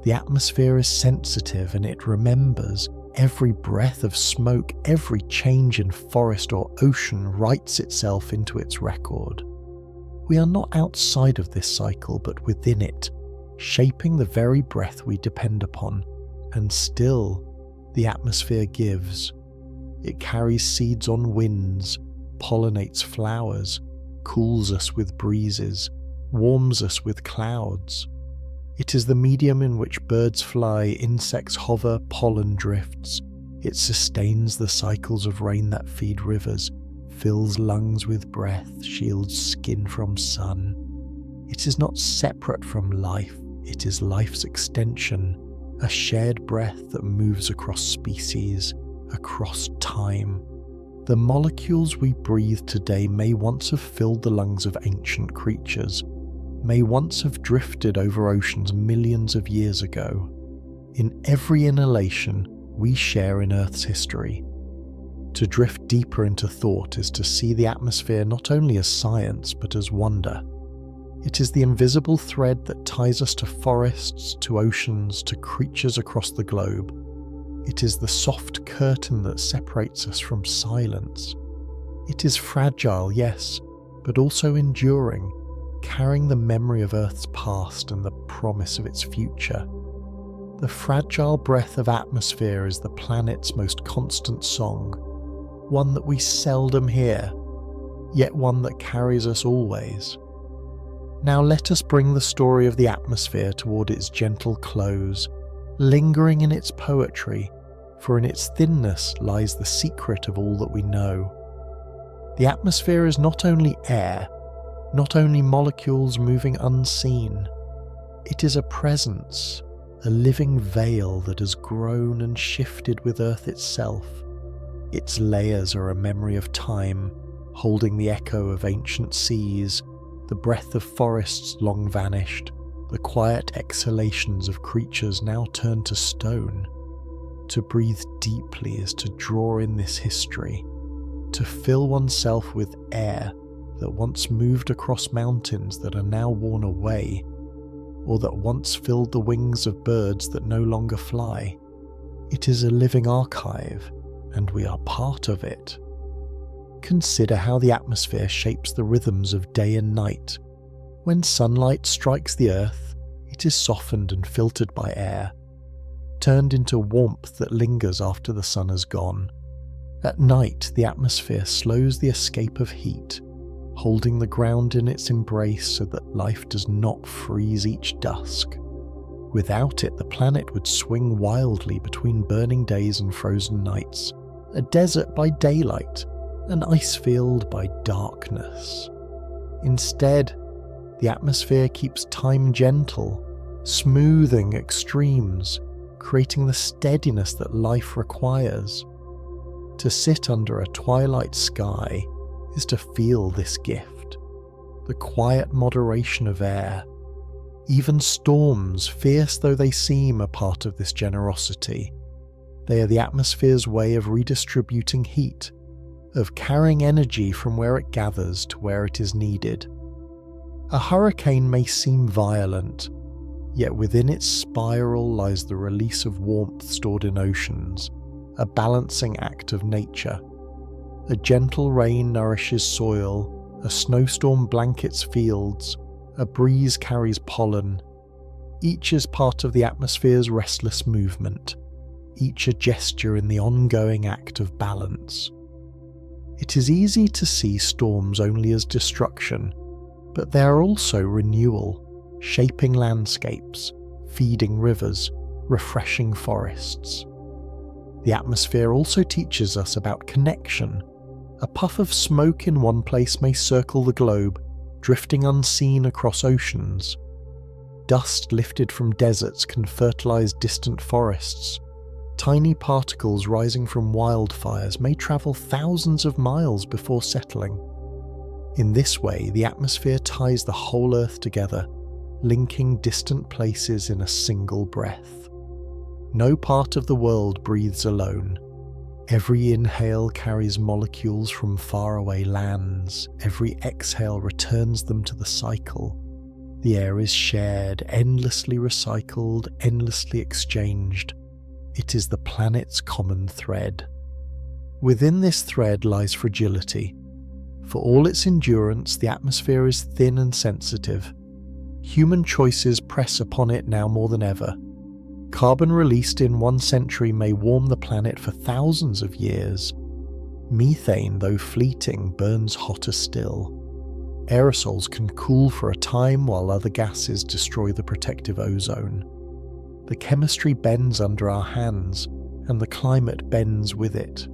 The atmosphere is sensitive, and it remembers. Every breath of smoke, every change in forest or ocean writes itself into its record. We are not outside of this cycle, but within it, shaping the very breath we depend upon. And still, the atmosphere gives. It carries seeds on winds, pollinates flowers, cools us with breezes, warms us with clouds. It is the medium in which birds fly, insects hover, pollen drifts. It sustains the cycles of rain that feed rivers, fills lungs with breath, shields skin from sun. It is not separate from life, it is life's extension, a shared breath that moves across species, across time. The molecules we breathe today may once have filled the lungs of ancient creatures, may once have drifted over oceans millions of years ago. In every inhalation, we share in Earth's history. To drift deeper into thought is to see the atmosphere not only as science but as wonder. It is the invisible thread that ties us to forests, to oceans, to creatures across the globe. It is the soft curtain that separates us from silence. It is fragile, yes, but also enduring, carrying the memory of Earth's past and the promise of its future. The fragile breath of atmosphere is the planet's most constant song, one that we seldom hear, yet one that carries us always. Now let us bring the story of the atmosphere toward its gentle close, lingering in its poetry, for in its thinness lies the secret of all that we know. The atmosphere is not only air, not only molecules moving unseen. It is a presence, a living veil that has grown and shifted with Earth itself. Its layers are a memory of time, holding the echo of ancient seas, the breath of forests long vanished, the quiet exhalations of creatures now turned to stone. To breathe deeply is to draw in this history, to fill oneself with air that once moved across mountains that are now worn away, or that once filled the wings of birds that no longer fly. It is a living archive, and we are part of it. Consider how the atmosphere shapes the rhythms of day and night. When sunlight strikes the earth, it is softened and filtered by air, turned into warmth that lingers after the sun has gone. At night, the atmosphere slows the escape of heat, holding the ground in its embrace so that life does not freeze each dusk. Without it, the planet would swing wildly between burning days and frozen nights, a desert by daylight, an ice field by darkness. Instead, the atmosphere keeps time gentle, smoothing extremes, creating the steadiness that life requires. To sit under a twilight sky is to feel this gift, the quiet moderation of air. Even storms, fierce though they seem, are part of this generosity. They are the atmosphere's way of redistributing heat, of carrying energy from where it gathers to where it is needed. A hurricane may seem violent, yet within its spiral lies the release of warmth stored in oceans, a balancing act of nature. A gentle rain nourishes soil, a snowstorm blankets fields, a breeze carries pollen. Each is part of the atmosphere's restless movement, each a gesture in the ongoing act of balance. It is easy to see storms only as destruction, but they are also renewal, shaping landscapes, feeding rivers, refreshing forests. The atmosphere also teaches us about connection. A puff of smoke in one place may circle the globe, drifting unseen across oceans. Dust lifted from deserts can fertilize distant forests. Tiny particles rising from wildfires may travel thousands of miles before settling. In this way, the atmosphere ties the whole Earth together, linking distant places in a single breath. No part of the world breathes alone. Every inhale carries molecules from faraway lands. Every exhale returns them to the cycle. The air is shared, endlessly recycled, endlessly exchanged. It is the planet's common thread. Within this thread lies fragility. For all its endurance, the atmosphere is thin and sensitive. Human choices press upon it now more than ever. Carbon released in 1 century may warm the planet for thousands of years. Methane, though fleeting, burns hotter still. Aerosols can cool for a time while other gases destroy the protective ozone. The chemistry bends under our hands, and the climate bends with it.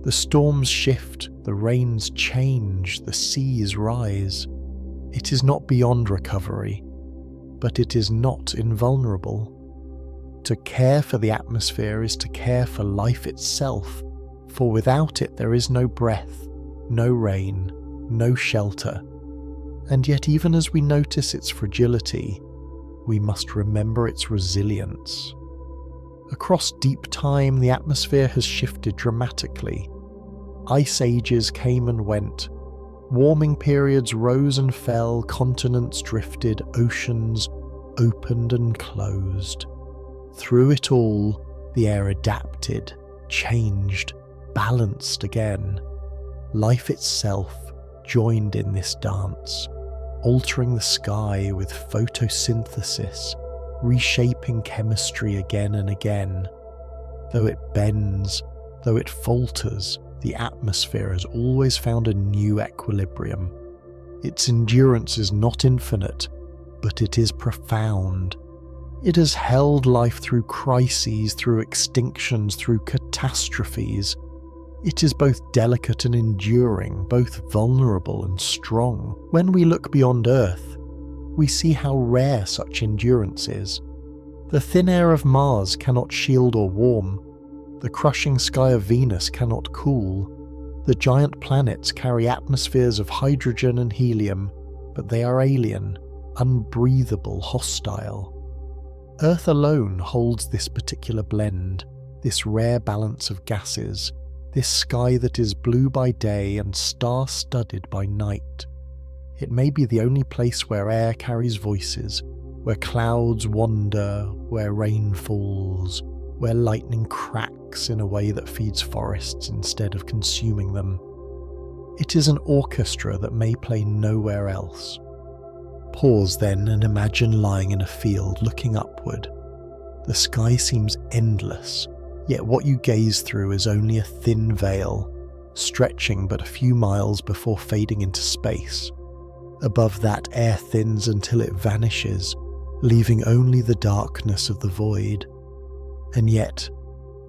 The storms shift, the rains change, the seas rise. It is not beyond recovery, but it is not invulnerable. To care for the atmosphere is to care for life itself, for without it there is no breath, no rain, no shelter. And yet even as we notice its fragility, we must remember its resilience. Across deep time, the atmosphere has shifted dramatically. Ice ages came and went. Warming periods rose and fell, continents drifted, oceans opened and closed. Through it all, the air adapted, changed, balanced again. Life itself joined in this dance, altering the sky with photosynthesis, reshaping chemistry again and again. Though it bends, though it falters, the atmosphere has always found a new equilibrium. Its endurance is not infinite, but it is profound. It has held life through crises, through extinctions, through catastrophes. It is both delicate and enduring, both vulnerable and strong. When we look beyond Earth, we see how rare such endurance is. The thin air of Mars cannot shield or warm. The crushing sky of Venus cannot cool. The giant planets carry atmospheres of hydrogen and helium, but they are alien, unbreathable, hostile. Earth alone holds this particular blend, this rare balance of gases, this sky that is blue by day and star-studded by night. It may be the only place where air carries voices, where clouds wander, where rain falls, where lightning cracks in a way that feeds forests instead of consuming them. It is an orchestra that may play nowhere else. Pause then and imagine lying in a field looking upward. The sky seems endless, yet what you gaze through is only a thin veil, stretching but a few miles before fading into space. Above that, air thins until it vanishes, leaving only the darkness of the void. And yet,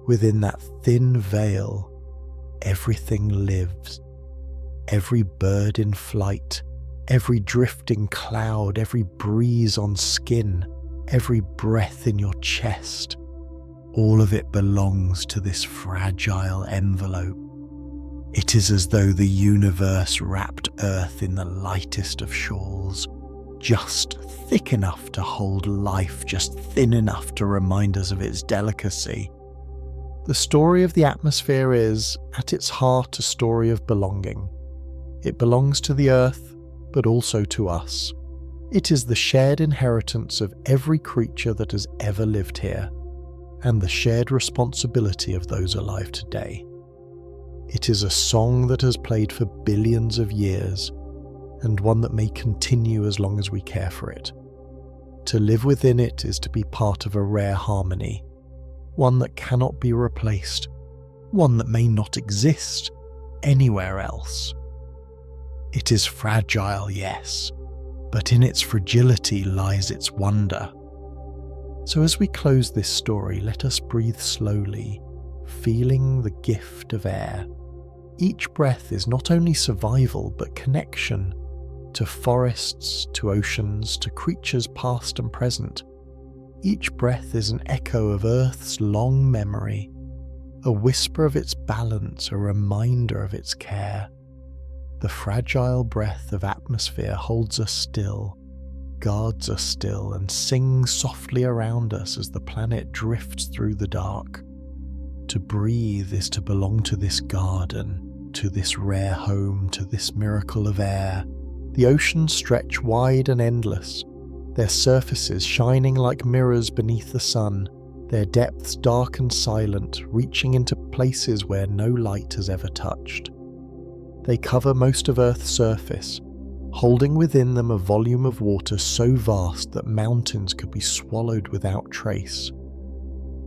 within that thin veil, everything lives. Every bird in flight, every drifting cloud, every breeze on skin, every breath in your chest, all of it belongs to this fragile envelope. It is as though the universe wrapped Earth in the lightest of shawls, just thick enough to hold life, just thin enough to remind us of its delicacy. The story of the atmosphere is, at its heart, a story of belonging. It belongs to the Earth, but also to us. It is the shared inheritance of every creature that has ever lived here, and the shared responsibility of those alive today. It is a song that has played for billions of years, and one that may continue as long as we care for it. To live within it is to be part of a rare harmony, one that cannot be replaced, one that may not exist anywhere else. It is fragile, yes, but in its fragility lies its wonder. So as we close this story, let us breathe slowly, feeling the gift of air. Each breath is not only survival, but connection to forests, to oceans, to creatures past and present. Each breath is an echo of Earth's long memory, a whisper of its balance, a reminder of its care. The fragile breath of atmosphere holds us still, guards us still, and sings softly around us as the planet drifts through the dark. To breathe is to belong to this garden, to this rare home, to this miracle of air. The oceans stretch wide and endless, their surfaces shining like mirrors beneath the sun, their depths dark and silent, reaching into places where no light has ever touched. They cover most of Earth's surface, holding within them a volume of water so vast that mountains could be swallowed without trace.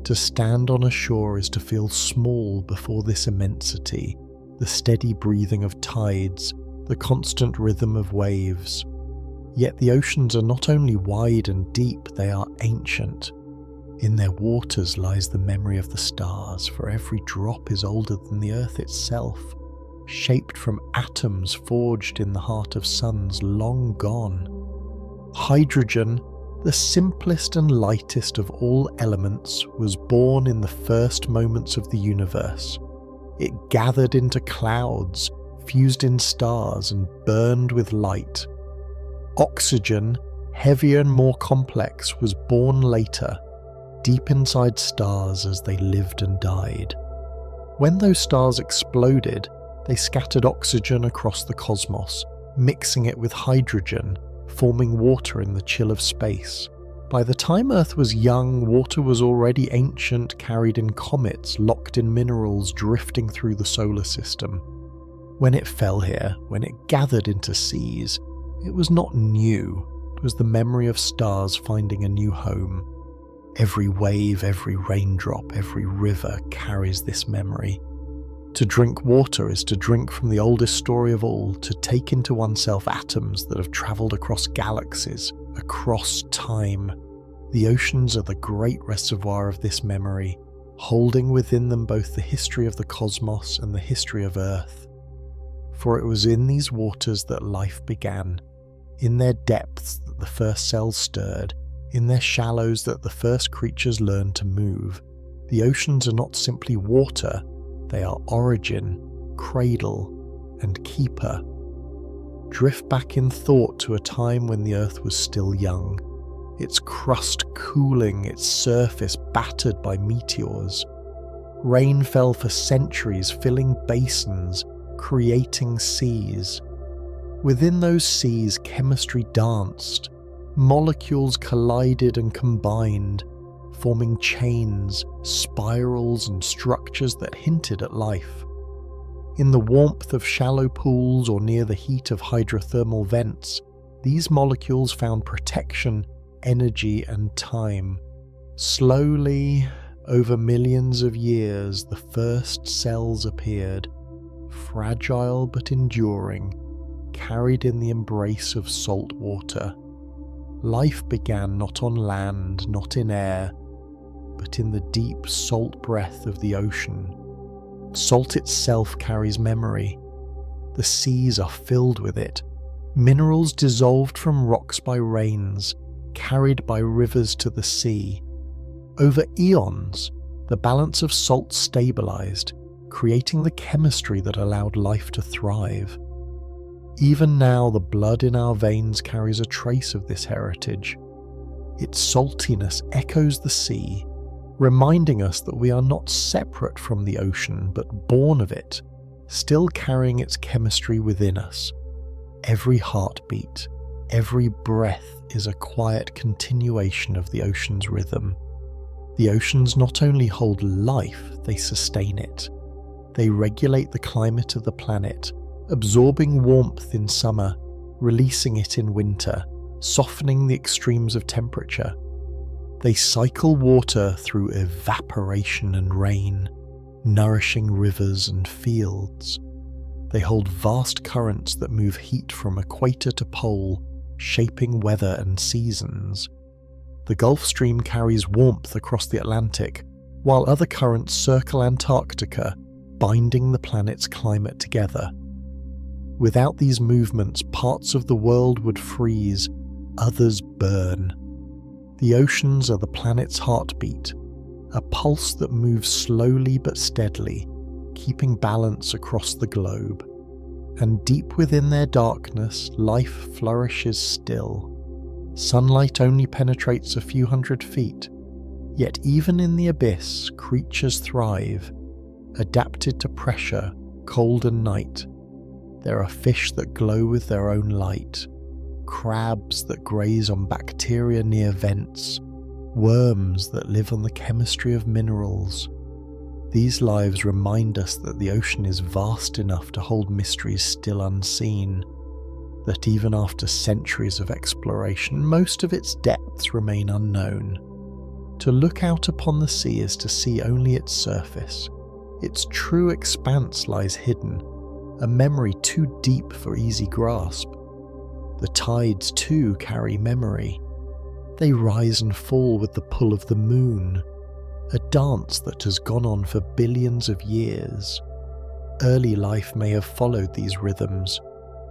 To stand on a shore is to feel small before this immensity, the steady breathing of tides, the constant rhythm of waves. Yet the oceans are not only wide and deep, they are ancient. In their waters lies the memory of the stars, for every drop is older than the Earth itself, shaped from atoms forged in the heart of suns long gone. Hydrogen, the simplest and lightest of all elements, was born in the first moments of the universe. It gathered into clouds, fused in stars, and burned with light. Oxygen, heavier and more complex, was born later, deep inside stars as they lived and died. When those stars exploded, They scattered oxygen across the cosmos, mixing it with hydrogen, forming water in the chill of space. By the time Earth was young, water was already ancient, carried in comets, locked in minerals, drifting through the solar system. When it fell here, when it gathered into seas, it was not new. It was the memory of stars finding a new home. Every wave, every raindrop, every river carries this memory. To drink water is to drink from the oldest story of all, to take into oneself atoms that have travelled across galaxies, across time. The oceans are the great reservoir of this memory, holding within them both the history of the cosmos and the history of Earth. For it was in these waters that life began, in their depths that the first cells stirred, in their shallows that the first creatures learned to move. The oceans are not simply water, they are origin, cradle, and keeper. Drift back in thought to a time when the Earth was still young, its crust cooling, its surface battered by meteors. Rain fell for centuries, filling basins, creating seas. Within those seas, chemistry danced. Molecules collided and combined, forming chains, spirals, and structures that hinted at life. In the warmth of shallow pools or near the heat of hydrothermal vents, these molecules found protection, energy, and time. Slowly, over millions of years, the first cells appeared, fragile but enduring, carried in the embrace of salt water. Life began not on land, not in air, but in the deep salt breath of the ocean. Salt itself carries memory. The seas are filled with it. Minerals dissolved from rocks by rains, carried by rivers to the sea. Over eons, the balance of salt stabilized, creating the chemistry that allowed life to thrive. Even now, the blood in our veins carries a trace of this heritage. Its saltiness echoes the sea, reminding us that we are not separate from the ocean, but born of it, still carrying its chemistry within us. Every heartbeat, every breath is a quiet continuation of the ocean's rhythm. The oceans not only hold life, they sustain it. They regulate the climate of the planet, absorbing warmth in summer, releasing it in winter, softening the extremes of temperature. They cycle water through evaporation and rain, nourishing rivers and fields. They hold vast currents that move heat from equator to pole, shaping weather and seasons. The Gulf Stream carries warmth across the Atlantic, while other currents circle Antarctica, binding the planet's climate together. Without these movements, parts of the world would freeze, others burn. The oceans are the planet's heartbeat, a pulse that moves slowly but steadily, keeping balance across the globe. And deep within their darkness, life flourishes still. Sunlight only penetrates a few hundred feet, yet even in the abyss, creatures thrive, adapted to pressure, cold and night. There are fish that glow with their own light, crabs that graze on bacteria near vents, worms that live on the chemistry of minerals. These lives remind us that the ocean is vast enough to hold mysteries still unseen, that even after centuries of exploration, most of its depths remain unknown. To look out upon the sea is to see only its surface. Its true expanse lies hidden, a memory too deep for easy grasp. The tides too carry memory. They rise and fall with the pull of the moon, a dance that has gone on for billions of years. Early life may have followed these rhythms,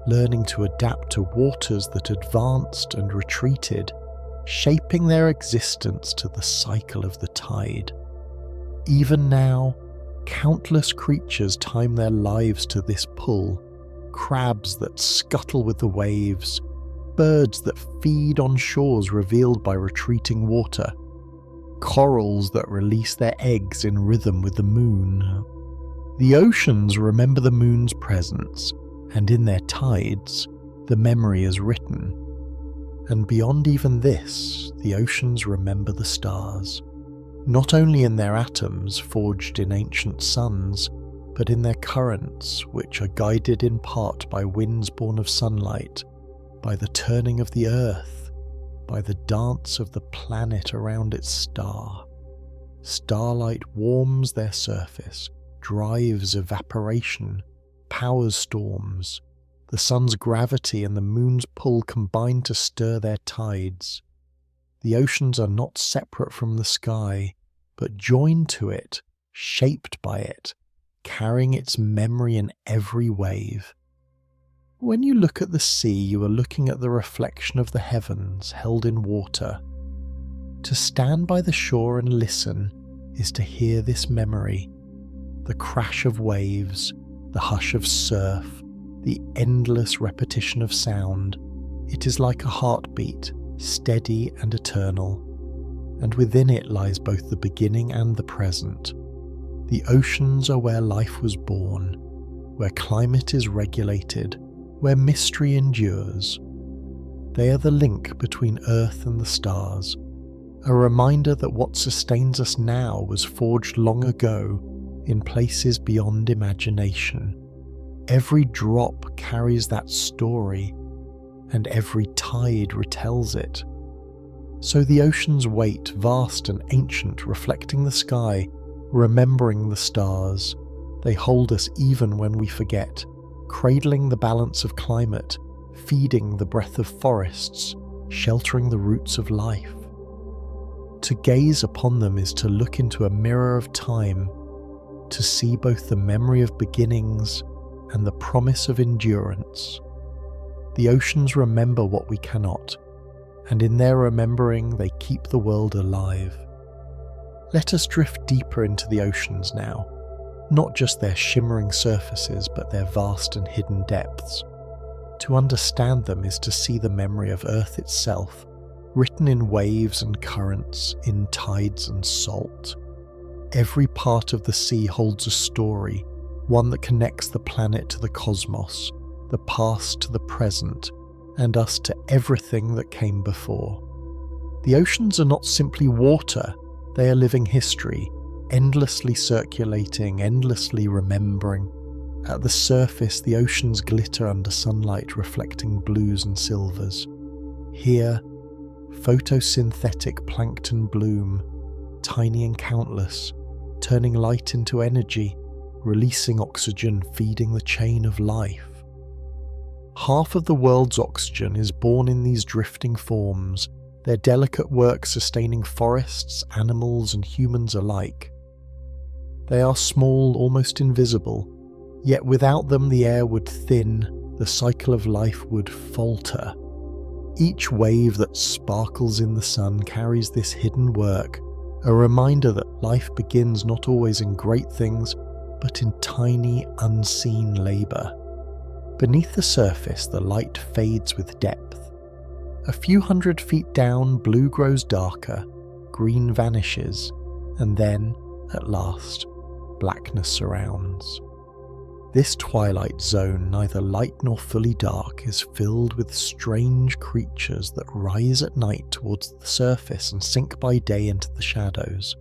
learning to adapt to waters that advanced and retreated, shaping their existence to the cycle of the tide. Even now, countless creatures time their lives to this pull. Crabs that scuttle with the waves, birds that feed on shores revealed by retreating water, corals that release their eggs in rhythm with the moon. The oceans remember the moon's presence, and in their tides, the memory is written. And beyond even this, the oceans remember the stars, not only in their atoms forged in ancient suns, but in their currents, which are guided in part by winds born of sunlight, by the turning of the earth, by the dance of the planet around its star. Starlight warms their surface, drives evaporation, powers storms. The sun's gravity and the moon's pull combine to stir their tides. The oceans are not separate from the sky, but joined to it, shaped by it, carrying its memory in every wave. When you look at the sea, you are looking at the reflection of the heavens held in water. To stand by the shore and listen is to hear this memory, the crash of waves, the hush of surf, the endless repetition of sound. It is like a heartbeat, steady and eternal, and within it lies both the beginning and the present. The oceans are where life was born, where climate is regulated, where mystery endures. They are the link between Earth and the stars, a reminder that what sustains us now was forged long ago in places beyond imagination. Every drop carries that story, and every tide retells it. So the oceans wait, vast and ancient, reflecting the sky, remembering the stars. They hold us even when we forget, cradling the balance of climate, feeding the breath of forests, sheltering the roots of life. To gaze upon them is to look into a mirror of time, to see both the memory of beginnings and the promise of endurance. The oceans remember what we cannot, and in their remembering they keep the world alive. Let us drift deeper into the oceans now, not just their shimmering surfaces, but their vast and hidden depths. To understand them is to see the memory of Earth itself, written in waves and currents, in tides and salt. Every part of the sea holds a story, one that connects the planet to the cosmos, the past to the present, and us to everything that came before. The oceans are not simply water, they are living history, endlessly circulating, endlessly remembering. At the surface, the oceans glitter under sunlight, reflecting blues and silvers. Here, photosynthetic plankton bloom, tiny and countless, turning light into energy, releasing oxygen, feeding the chain of life. Half of the world's oxygen is born in these drifting forms, their delicate work sustaining forests, animals, and humans alike. They are small, almost invisible, yet without them the air would thin, the cycle of life would falter. Each wave that sparkles in the sun carries this hidden work, a reminder that life begins not always in great things, but in tiny, unseen labour. Beneath the surface, the light fades with depth. A few hundred feet down, blue grows darker, green vanishes, and then, at last, blackness surrounds. This twilight zone, neither light nor fully dark, is filled with strange creatures that rise at night towards the surface and sink by day into the shadows.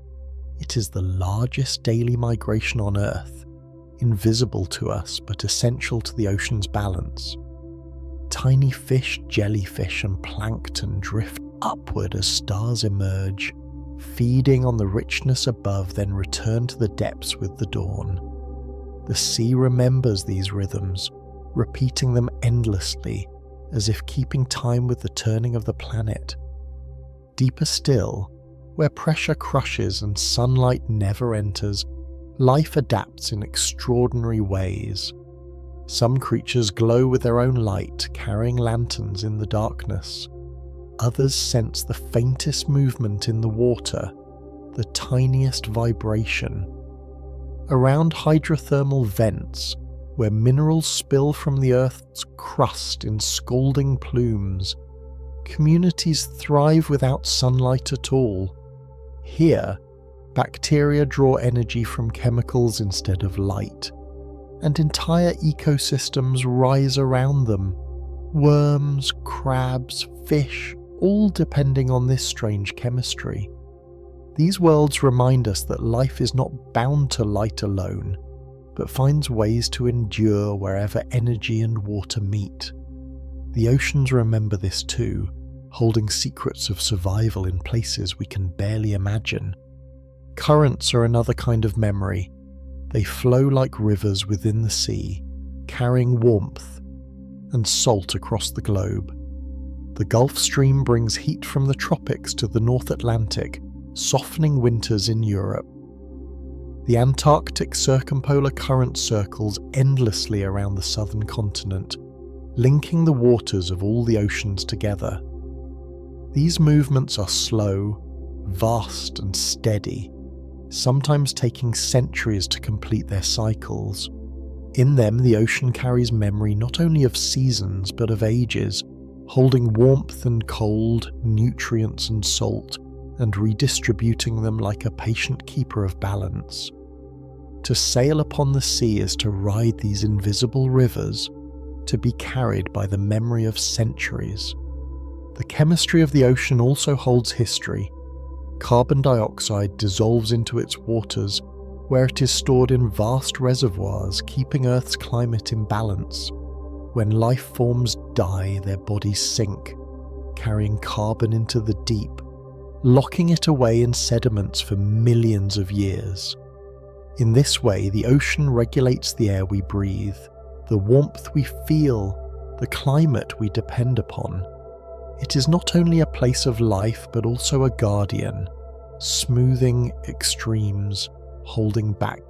It is the largest daily migration on Earth, invisible to us but essential to the ocean's balance. Tiny fish, jellyfish, and plankton drift upward as stars emerge, feeding on the richness above, then return to the depths with the dawn. The sea remembers these rhythms, repeating them endlessly, as if keeping time with the turning of the planet. Deeper still, where pressure crushes and sunlight never enters, life adapts in extraordinary ways. Some creatures glow with their own light, carrying lanterns in the darkness. Others sense the faintest movement in the water, the tiniest vibration. Around hydrothermal vents, where minerals spill from the Earth's crust in scalding plumes, communities thrive without sunlight at all. Here, Bacteria draw energy from chemicals instead of light, and entire ecosystems rise around them. Worms, crabs, fish, all depending on this strange chemistry. These worlds remind us that life is not bound to light alone, but finds ways to endure wherever energy and water meet. The oceans remember this too, holding secrets of survival in places we can barely imagine. Currents are another kind of memory. They flow like rivers within the sea, carrying warmth and salt across the globe. The Gulf Stream brings heat from the tropics to the North Atlantic, softening winters in Europe. The Antarctic circumpolar current circles endlessly around the southern continent, linking the waters of all the oceans together. These movements are slow, vast and steady, sometimes taking centuries to complete their cycles. In them, the ocean carries memory not only of seasons but of ages, holding warmth and cold, nutrients and salt, and redistributing them like a patient keeper of balance. To sail upon the sea is to ride these invisible rivers, to be carried by the memory of centuries. The chemistry of the ocean also holds history. Carbon dioxide dissolves into its waters, where it is stored in vast reservoirs, keeping Earth's climate in balance. When life forms die, their bodies sink, carrying carbon into the deep, locking it away in sediments for millions of years. In this way, the ocean regulates the air we breathe, the warmth we feel, the climate we depend upon. It is not only a place of life, but also a guardian, smoothing extremes, holding back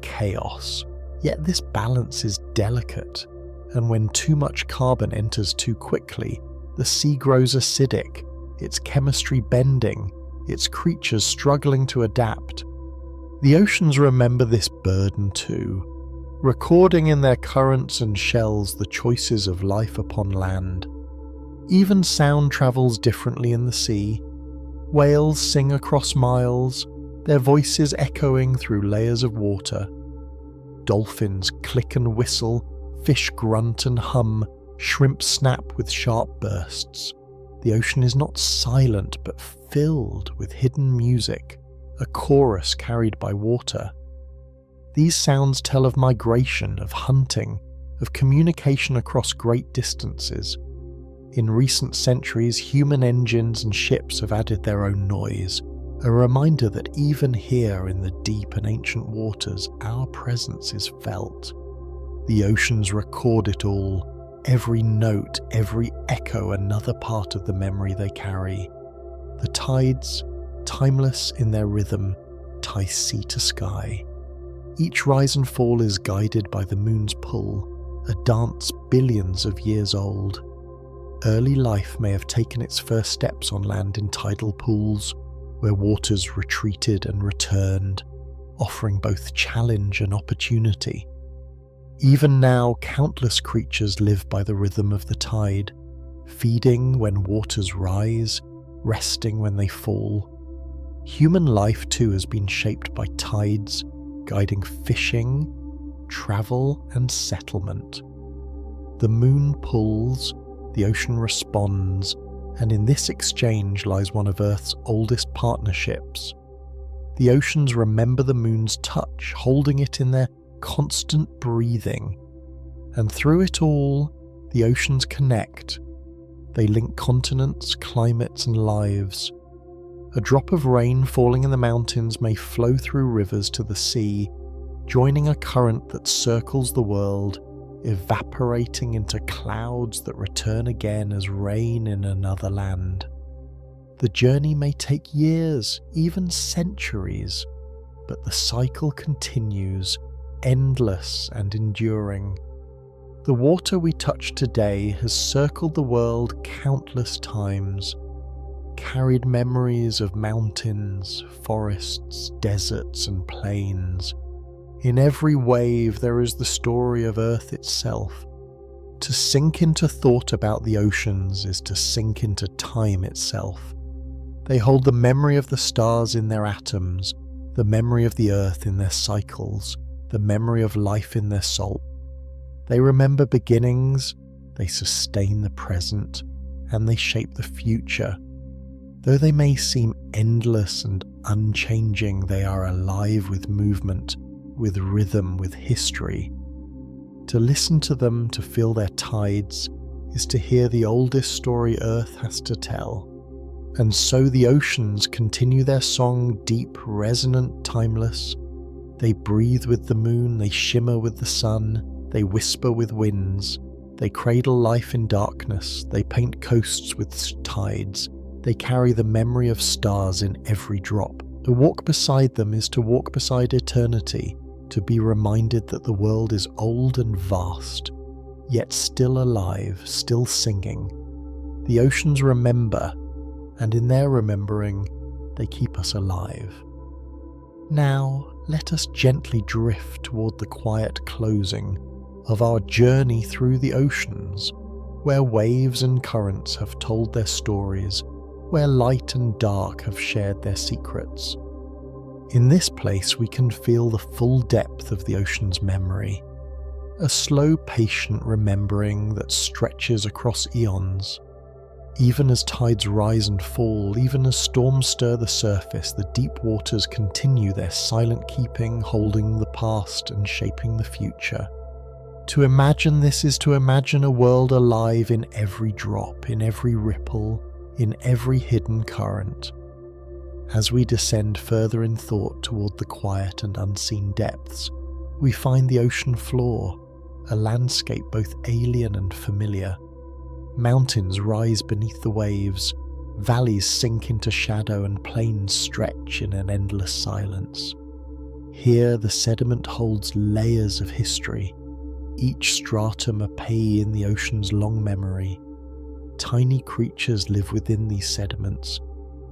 chaos. Yet this balance is delicate, and when too much carbon enters too quickly, the sea grows acidic, its chemistry bending, its creatures struggling to adapt. The oceans remember this burden too, recording in their currents and shells the choices of life upon land. Even sound travels differently in the sea. Whales sing across miles, their voices echoing through layers of water. Dolphins click and whistle, fish grunt and hum, shrimp snap with sharp bursts. The ocean is not silent but filled with hidden music, a chorus carried by water. These sounds tell of migration, of hunting, of communication across great distances. In recent centuries, human engines and ships have added their own noise, a reminder that even here in the deep and ancient waters, our presence is felt. The oceans record it all, every note, every echo, another part of the memory they carry. The tides, timeless in their rhythm, tie sea to sky. Each rise and fall is guided by the moon's pull, a dance billions of years old. Early life may have taken its first steps on land in tidal pools, where waters retreated and returned, offering both challenge and opportunity. Even now, countless creatures live by the rhythm of the tide, feeding when waters rise, resting when they fall. Human life too has been shaped by tides, guiding fishing, travel and settlement. The moon pulls, the ocean responds, and in this exchange lies one of Earth's oldest partnerships. The oceans remember the moon's touch, holding it in their constant breathing. And through it all, the oceans connect. They link continents, climates, and lives. A drop of rain falling in the mountains may flow through rivers to the sea, joining a current that circles the world, evaporating into clouds that return again as rain in another land. The journey may take years, even centuries, but the cycle continues, endless and enduring. The water we touch today has circled the world countless times, carried memories of mountains, forests, deserts, and plains. In every wave there is the story of Earth itself. To sink into thought about the oceans is to sink into time itself. They hold the memory of the stars in their atoms, the memory of the earth in their cycles, the memory of life in their salt. They remember beginnings, they sustain the present, and they shape the future. Though they may seem endless and unchanging, they are alive with movement, with rhythm, with history. To listen to them, to feel their tides, is to hear the oldest story Earth has to tell. And so the oceans continue their song, deep, resonant, timeless. They breathe with the moon, they shimmer with the sun, they whisper with winds, they cradle life in darkness, they paint coasts with tides, they carry the memory of stars in every drop. To walk beside them is to walk beside eternity, to be reminded that the world is old and vast, yet still alive, still singing. The oceans remember, and in their remembering, they keep us alive. Now, let us gently drift toward the quiet closing of our journey through the oceans, where waves and currents have told their stories, where light and dark have shared their secrets. In this place we can feel the full depth of the ocean's memory, a slow, patient remembering that stretches across eons. Even as tides rise and fall, even as storms stir the surface, the deep waters continue their silent keeping, holding the past and shaping the future. To imagine this is to imagine a world alive in every drop, in every ripple, in every hidden current. As we descend further in thought toward the quiet and unseen depths, we find the ocean floor, a landscape both alien and familiar. Mountains rise beneath the waves, valleys sink into shadow, and plains stretch in an endless silence. Here the sediment holds layers of history, each stratum a page in the ocean's long memory. Tiny creatures live within these sediments,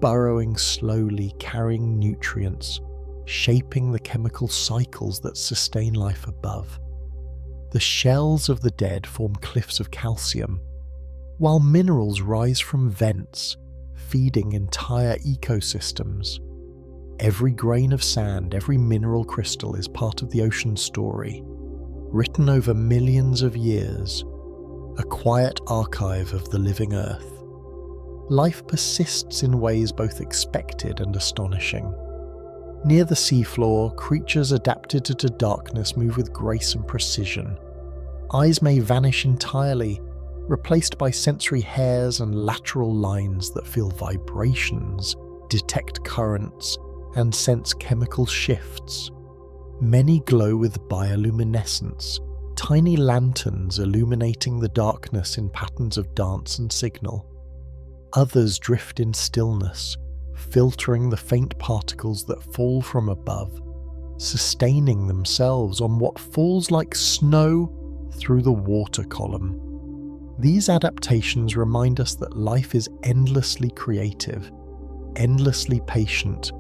burrowing slowly, carrying nutrients, shaping the chemical cycles that sustain life above. The shells of the dead form cliffs of calcium, while minerals rise from vents, feeding entire ecosystems. Every grain of sand, every mineral crystal is part of the ocean's story, written over millions of years, a quiet archive of the living earth. Life persists in ways both expected and astonishing. Near the seafloor, creatures adapted to darkness move with grace and precision. Eyes may vanish entirely, replaced by sensory hairs and lateral lines that feel vibrations, detect currents, and sense chemical shifts. Many glow with bioluminescence, tiny lanterns illuminating the darkness in patterns of dance and signal. Others drift in stillness, filtering the faint particles that fall from above, sustaining themselves on what falls like snow through the water column. These adaptations remind us that life is endlessly creative, endlessly patient,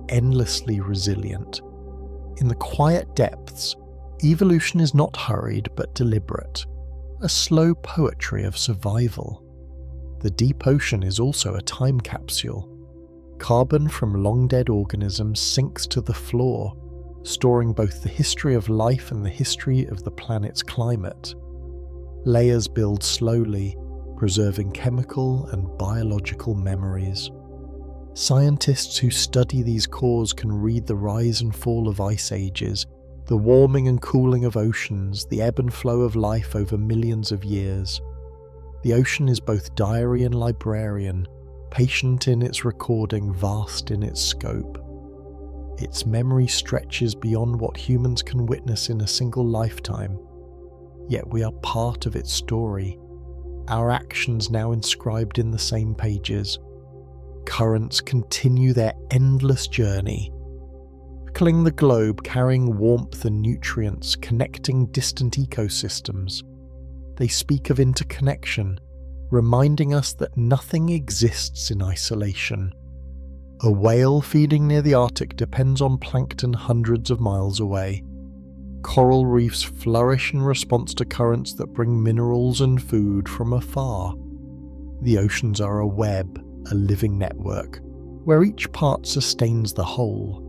endlessly resilient. In the quiet depths, evolution is not hurried but deliberate, a slow poetry of survival. The deep ocean is also a time capsule. Carbon from long-dead organisms sinks to the floor, storing both the history of life and the history of the planet's climate. Layers build slowly, preserving chemical and biological memories. Scientists who study these cores can read the rise and fall of ice ages, the warming and cooling of oceans, the ebb and flow of life over millions of years. The ocean is both diary and librarian, patient in its recording, vast in its scope. Its memory stretches beyond what humans can witness in a single lifetime. Yet we are part of its story, our actions now inscribed in the same pages. Currents continue their endless journey, circling the globe, carrying warmth and nutrients, connecting distant ecosystems. They speak of interconnection, reminding us that nothing exists in isolation. A whale feeding near the Arctic depends on plankton hundreds of miles away. Coral reefs flourish in response to currents that bring minerals and food from afar. The oceans are a web, a living network, where each part sustains the whole.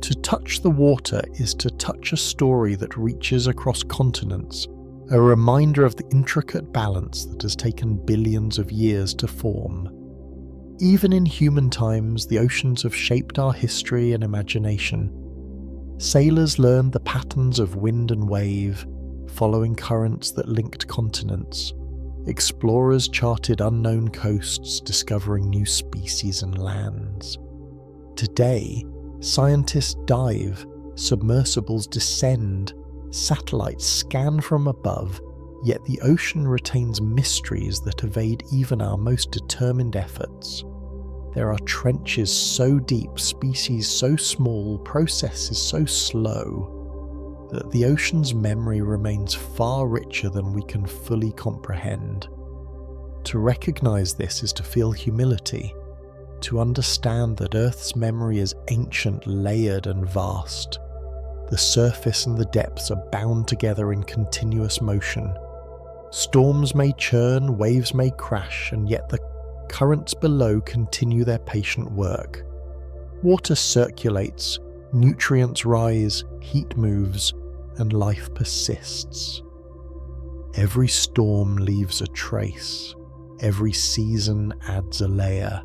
To touch the water is to touch a story that reaches across continents, a reminder of the intricate balance that has taken billions of years to form. Even in human times, the oceans have shaped our history and imagination. Sailors learned the patterns of wind and wave, following currents that linked continents. Explorers charted unknown coasts, discovering new species and lands. Today, scientists dive, submersibles descend, satellites scan from above, yet the ocean retains mysteries that evade even our most determined efforts. There are trenches so deep, species so small, processes so slow, that the ocean's memory remains far richer than we can fully comprehend. To recognize this is to feel humility, to understand that Earth's memory is ancient, layered and vast. The surface and the depths are bound together in continuous motion. Storms may churn, waves may crash, and yet the currents below continue their patient work. Water circulates, nutrients rise, heat moves, and life persists. Every storm leaves a trace. Every season adds a layer.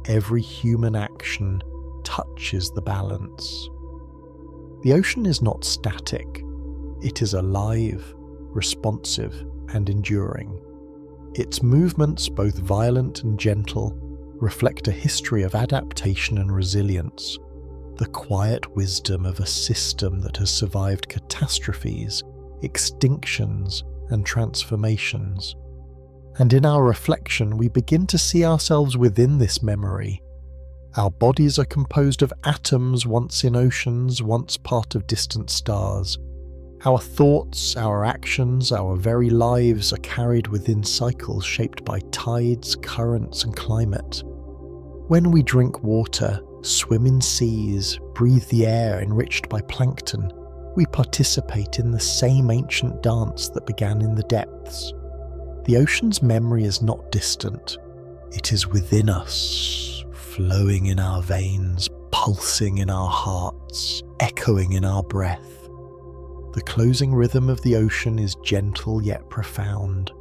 Every human action touches the balance. The ocean is not static. It is alive, responsive, and enduring. Its movements, both violent and gentle, reflect a history of adaptation and resilience, the quiet wisdom of a system that has survived catastrophes, extinctions, and transformations. And in our reflection, we begin to see ourselves within this memory. Our bodies are composed of atoms once in oceans, once part of distant stars. Our thoughts, our actions, our very lives are carried within cycles shaped by tides, currents, and climate. When we drink water, swim in seas, breathe the air enriched by plankton, we participate in the same ancient dance that began in the depths. The ocean's memory is not distant. It is within us, flowing in our veins, pulsing in our hearts, echoing in our breath. The closing rhythm of the ocean is gentle yet profound.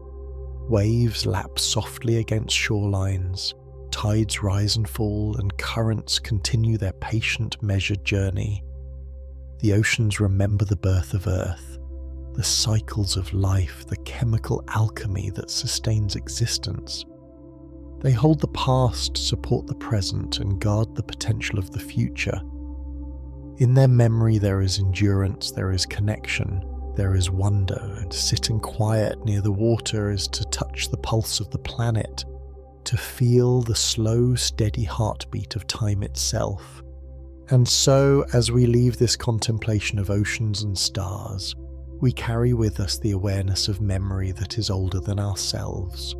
Waves lap softly against shorelines, tides rise and fall, and currents continue their patient, measured journey. The oceans remember the birth of Earth, the cycles of life, the chemical alchemy that sustains existence. They hold the past, support the present, and guard the potential of the future. In their memory there is endurance, there is connection, there is wonder, and sitting quiet near the water is to touch the pulse of the planet, to feel the slow, steady heartbeat of time itself. And so, as we leave this contemplation of oceans and stars, we carry with us the awareness of memory that is older than ourselves.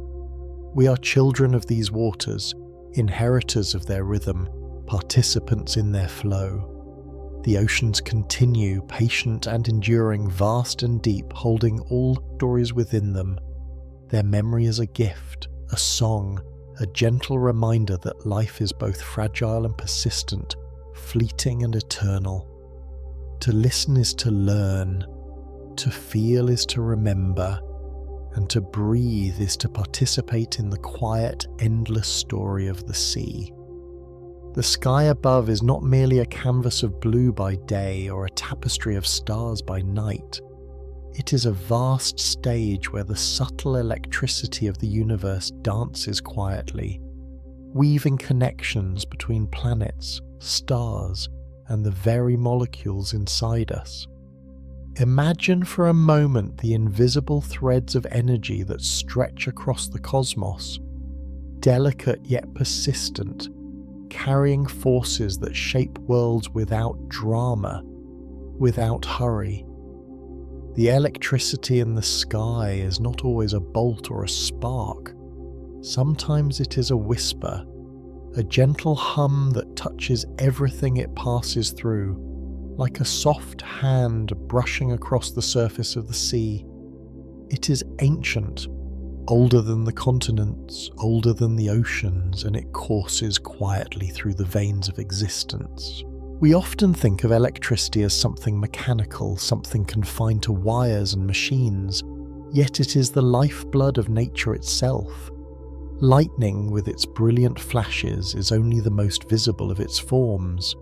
We are children of these waters, inheritors of their rhythm, participants in their flow. The oceans continue, patient and enduring, vast and deep, holding all stories within them. Their memory is a gift, a song, a gentle reminder that life is both fragile and persistent, fleeting and eternal. To listen is to learn, to feel is to remember, and to breathe is to participate in the quiet, endless story of the sea. The sky above is not merely a canvas of blue by day or a tapestry of stars by night. It is a vast stage where the subtle electricity of the universe dances quietly, weaving connections between planets, stars, and the very molecules inside us. Imagine for a moment the invisible threads of energy that stretch across the cosmos, delicate yet persistent, carrying forces that shape worlds without drama, without hurry. The electricity in the sky is not always a bolt or a spark. Sometimes it is a whisper, a gentle hum that touches everything it passes through, like a soft hand brushing across the surface of the sea. It is ancient, older than the continents, older than the oceans, and it courses quietly through the veins of existence. We often think of electricity as something mechanical, something confined to wires and machines, yet it is the lifeblood of nature itself. Lightning, with its brilliant flashes, is only the most visible of its forms.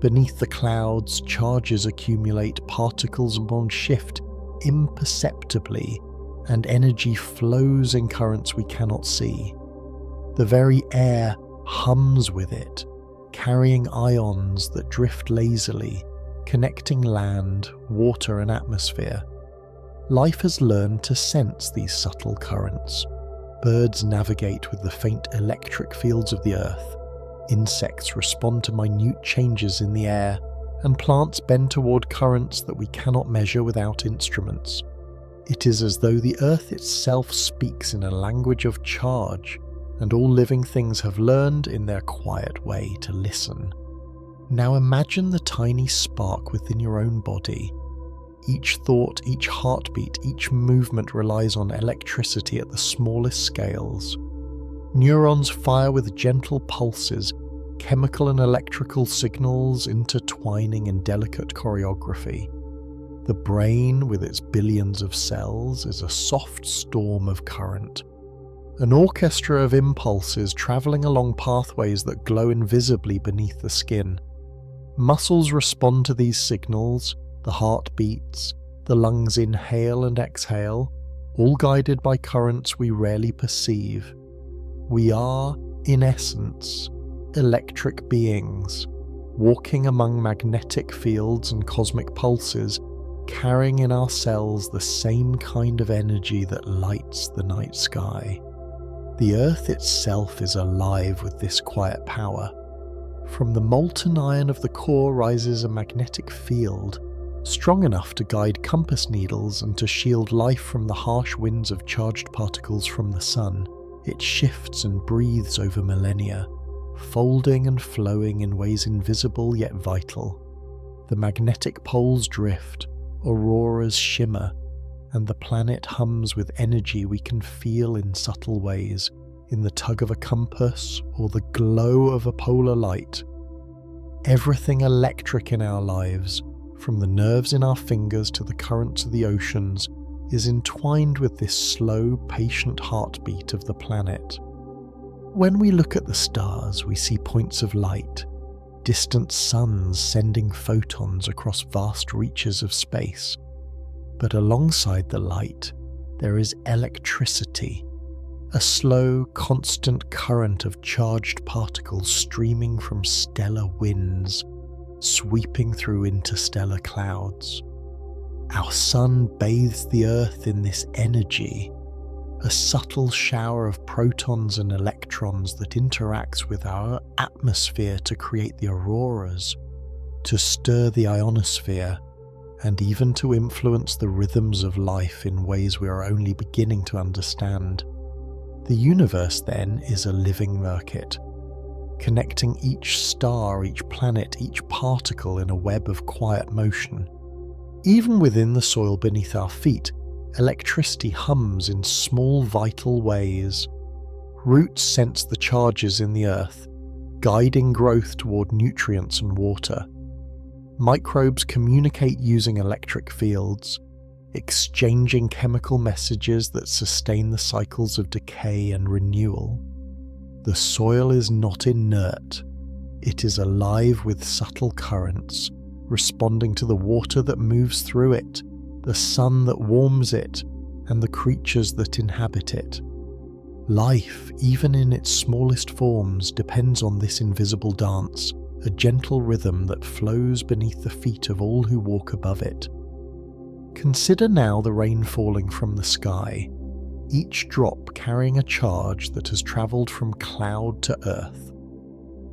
Beneath the clouds, charges accumulate, particles and bonds shift imperceptibly, and energy flows in currents we cannot see. The very air hums with it, carrying ions that drift lazily, connecting land, water and atmosphere. Life has learned to sense these subtle currents. Birds navigate with the faint electric fields of the earth. Insects respond to minute changes in the air, and plants bend toward currents that we cannot measure without instruments. It is as though the earth itself speaks in a language of charge, and all living things have learned in their quiet way to listen. Now imagine the tiny spark within your own body. Each thought, each heartbeat, each movement relies on electricity at the smallest scales. Neurons fire with gentle pulses, chemical and electrical signals intertwining in delicate choreography. The brain, with its billions of cells, is a soft storm of current. An orchestra of impulses travelling along pathways that glow invisibly beneath the skin. Muscles respond to these signals, the heart beats, the lungs inhale and exhale, all guided by currents we rarely perceive. We are, in essence, electric beings, walking among magnetic fields and cosmic pulses, carrying in our cells the same kind of energy that lights the night sky. The earth itself is alive with this quiet power. From the molten iron of the core rises a magnetic field, strong enough to guide compass needles and to shield life from the harsh winds of charged particles from the sun. It shifts and breathes over millennia, folding and flowing in ways invisible yet vital. The magnetic poles drift, auroras shimmer, and the planet hums with energy we can feel in subtle ways, in the tug of a compass or the glow of a polar light. Everything electric in our lives, from the nerves in our fingers to the currents of the oceans, is entwined with this slow, patient heartbeat of the planet. When we look at the stars, we see points of light, distant suns sending photons across vast reaches of space. But alongside the light, there is electricity, a slow, constant current of charged particles streaming from stellar winds, sweeping through interstellar clouds. Our sun bathes the earth in this energy, a subtle shower of protons and electrons that interacts with our atmosphere to create the auroras, to stir the ionosphere, and even to influence the rhythms of life in ways we are only beginning to understand. The universe, then, is a living circuit, connecting each star, each planet, each particle in a web of quiet motion. Even within the soil beneath our feet, electricity hums in small vital ways. Roots sense the charges in the earth, guiding growth toward nutrients and water. Microbes communicate using electric fields, exchanging chemical messages that sustain the cycles of decay and renewal. The soil is not inert. It is alive with subtle currents, responding to the water that moves through it, the sun that warms it, and the creatures that inhabit it. Life, even in its smallest forms, depends on this invisible dance, a gentle rhythm that flows beneath the feet of all who walk above it. Consider now the rain falling from the sky, each drop carrying a charge that has travelled from cloud to earth.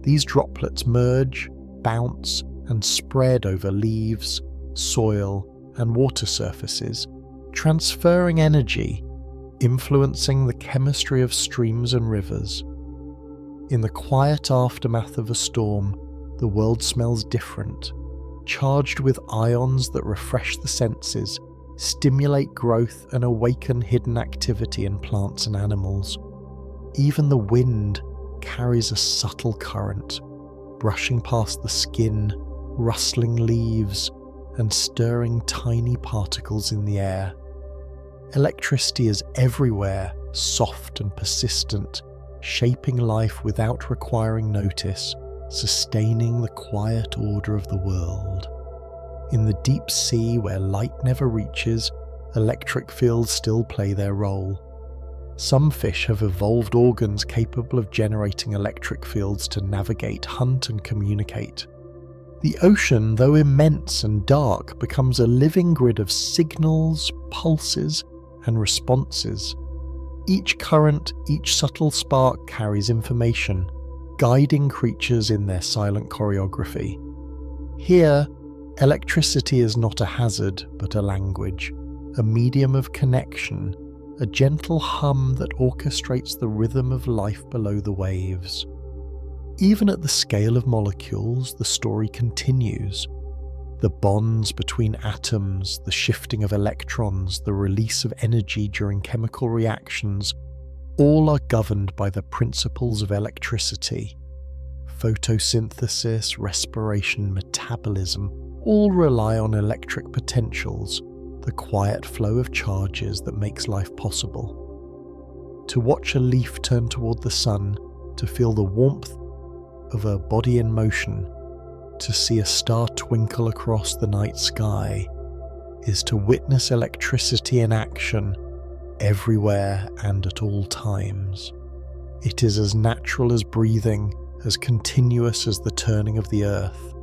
These droplets merge, bounce, and spread over leaves, soil, and water surfaces, transferring energy, influencing the chemistry of streams and rivers. In the quiet aftermath of a storm, the world smells different, charged with ions that refresh the senses, stimulate growth, and awaken hidden activity in plants and animals. Even the wind carries a subtle current, brushing past the skin, rustling leaves, and stirring tiny particles in the air. Electricity is everywhere, soft and persistent, shaping life without requiring notice, sustaining the quiet order of the world. In the deep sea where light never reaches, electric fields still play their role. Some fish have evolved organs capable of generating electric fields to navigate, hunt, and communicate. The ocean, though immense and dark, becomes a living grid of signals, pulses, and responses. Each current, each subtle spark carries information, guiding creatures in their silent choreography. Here, electricity is not a hazard, but a language, a medium of connection, a gentle hum that orchestrates the rhythm of life below the waves. Even at the scale of molecules, the story continues. The bonds between atoms, the shifting of electrons, the release of energy during chemical reactions, all are governed by the principles of electricity. Photosynthesis, respiration, metabolism all rely on electric potentials, the quiet flow of charges that makes life possible. To watch a leaf turn toward the sun, to feel the warmth of a body in motion, to see a star twinkle across the night sky, is to witness electricity in action everywhere and at all times. It is as natural as breathing, as continuous as the turning of the earth.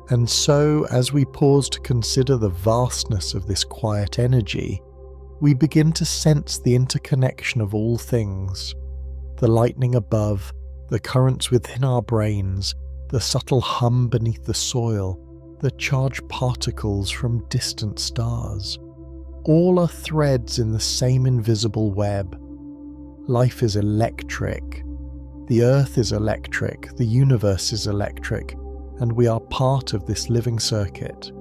And so, as we pause to consider the vastness of this quiet energy, we begin to sense the interconnection of all things: the lightning above, the currents within our brains, the subtle hum beneath the soil, the charged particles from distant stars. All are threads in the same invisible web. Life is electric. The earth is electric, the universe is electric, and we are part of this living circuit.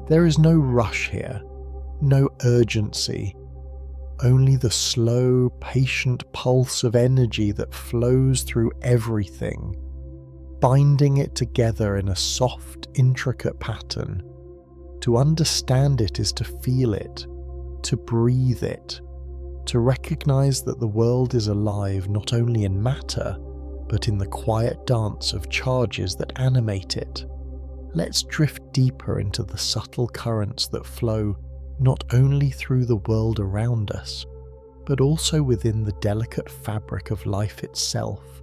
There is no rush here, no urgency, only the slow, patient pulse of energy that flows through everything, binding it together in a soft, intricate pattern. To understand it is to feel it, to breathe it, to recognize that the world is alive not only in matter, but in the quiet dance of charges that animate it. Let's drift deeper into the subtle currents that flow not only through the world around us, but also within the delicate fabric of life itself.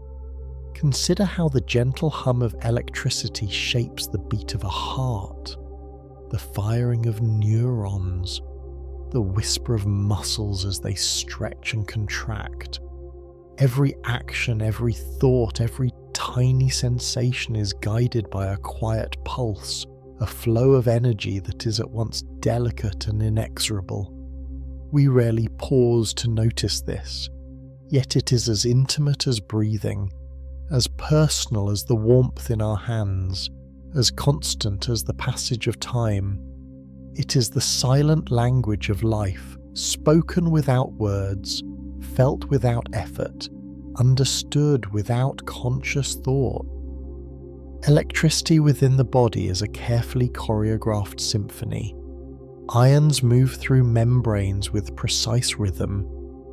Consider how the gentle hum of electricity shapes the beat of a heart, the firing of neurons, the whisper of muscles as they stretch and contract. Every action, every thought, every tiny sensation is guided by a quiet pulse, a flow of energy that is at once delicate and inexorable. We rarely pause to notice this, yet it is as intimate as breathing, as personal as the warmth in our hands, as constant as the passage of time. It is the silent language of life, spoken without words, felt without effort, understood without conscious thought. Electricity within the body is a carefully choreographed symphony. Ions move through membranes with precise rhythm,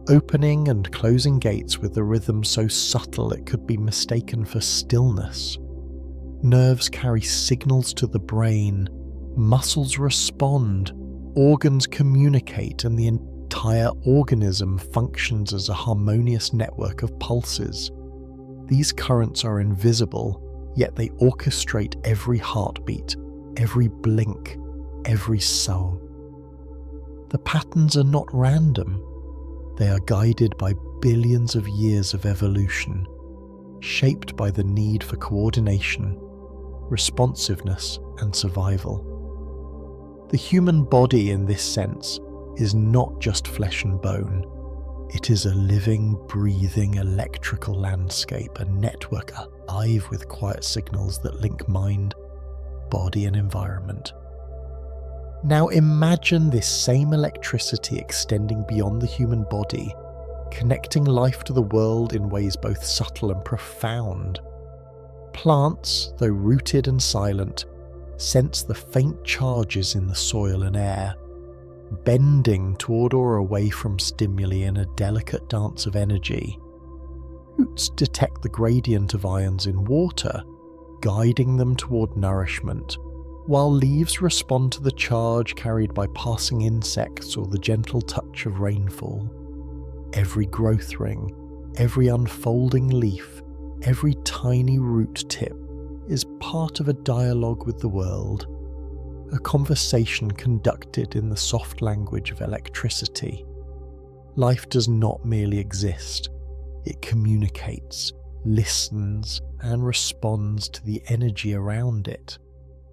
opening and closing gates with a rhythm so subtle it could be mistaken for stillness. Nerves carry signals to the brain, muscles respond, organs communicate, and the entire organism functions as a harmonious network of pulses. These currents are invisible, yet they orchestrate every heartbeat, every blink, every soul. The patterns are not random. They are guided by billions of years of evolution, shaped by the need for coordination, responsiveness, and survival. The human body, in this sense, is not just flesh and bone. It is a living, breathing, electrical landscape, a network alive with quiet signals that link mind, body, and environment. Now imagine this same electricity extending beyond the human body, connecting life to the world in ways both subtle and profound. Plants, though rooted and silent, sense the faint charges in the soil and air, bending toward or away from stimuli in a delicate dance of energy. Roots detect the gradient of ions in water, guiding them toward nourishment, while leaves respond to the charge carried by passing insects or the gentle touch of rainfall. Every growth ring, every unfolding leaf, every tiny root tip is part of a dialogue with the world, a conversation conducted in the soft language of electricity. Life does not merely exist, it communicates, listens, and responds to the energy around it,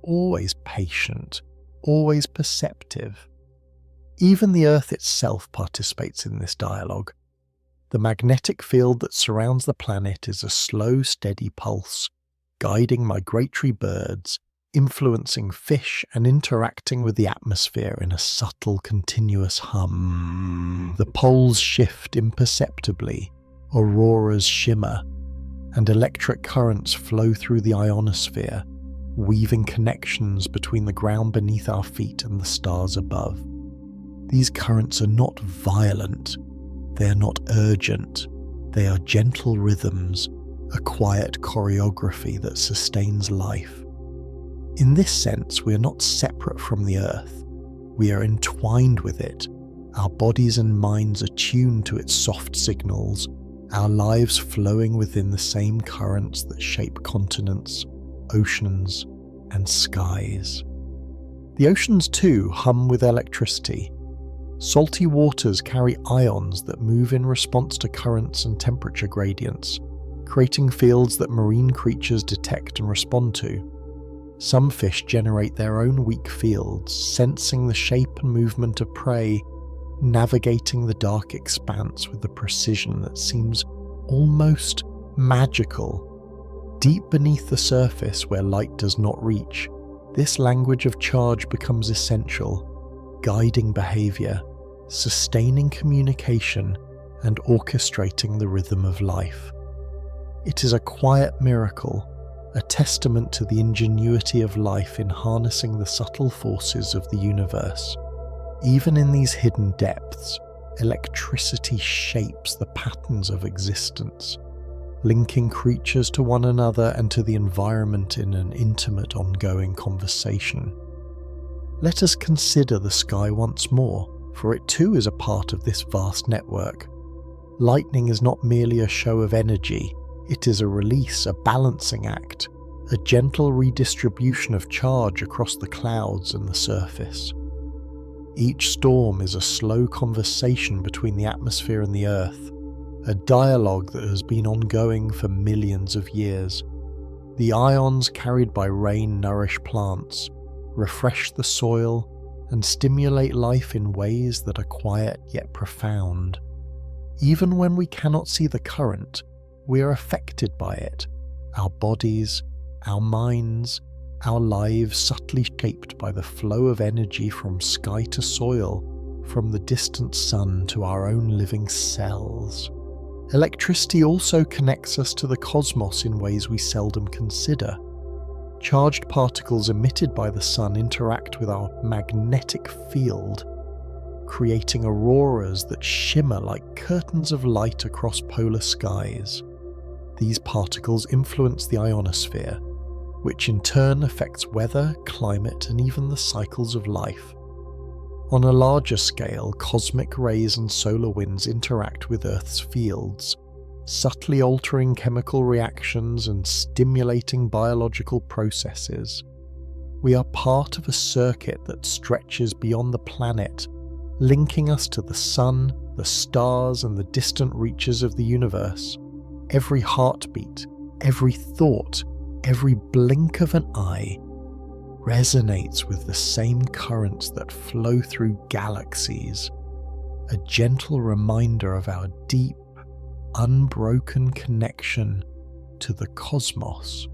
always patient, always perceptive. Even the Earth itself participates in this dialogue. The magnetic field that surrounds the planet is a slow, steady pulse, guiding migratory birds, influencing fish, and interacting with the atmosphere in a subtle, continuous hum. The poles shift imperceptibly, auroras shimmer, and electric currents flow through the ionosphere, weaving connections between the ground beneath our feet and the stars above. These currents are not violent, they are not urgent, they are gentle rhythms, a quiet choreography that sustains life. In this sense, we are not separate from the earth. We are entwined with it. Our bodies and minds are tuned to its soft signals, our lives flowing within the same currents that shape continents, oceans, and skies. The oceans too hum with electricity. Salty waters carry ions that move in response to currents and temperature gradients, creating fields that marine creatures detect and respond to. Some fish generate their own weak fields, sensing the shape and movement of prey, navigating the dark expanse with a precision that seems almost magical. Deep beneath the surface, where light does not reach, this language of charge becomes essential, guiding behavior, sustaining communication, and orchestrating the rhythm of life. It is a quiet miracle, a testament to the ingenuity of life in harnessing the subtle forces of the universe. Even in these hidden depths, electricity shapes the patterns of existence, linking creatures to one another and to the environment in an intimate, ongoing conversation. Let us consider the sky once more, for it too is a part of this vast network. Lightning is not merely a show of energy, it is a release, a balancing act, a gentle redistribution of charge across the clouds and the surface. Each storm is a slow conversation between the atmosphere and the earth, a dialogue that has been ongoing for millions of years. The ions carried by rain nourish plants, refresh the soil, and stimulate life in ways that are quiet yet profound. Even when we cannot see the current, we are affected by it, our bodies, our minds, our lives subtly shaped by the flow of energy from sky to soil, from the distant sun to our own living cells. Electricity also connects us to the cosmos in ways we seldom consider. Charged particles emitted by the sun interact with our magnetic field, creating auroras that shimmer like curtains of light across polar skies. These particles influence the ionosphere, which in turn affects weather, climate, and even the cycles of life. On a larger scale, cosmic rays and solar winds interact with Earth's fields, subtly altering chemical reactions and stimulating biological processes. We are part of a circuit that stretches beyond the planet, linking us to the sun, the stars, and the distant reaches of the universe. Every heartbeat, every thought, every blink of an eye resonates with the same currents that flow through galaxies, a gentle reminder of our deep, unbroken connection to the cosmos.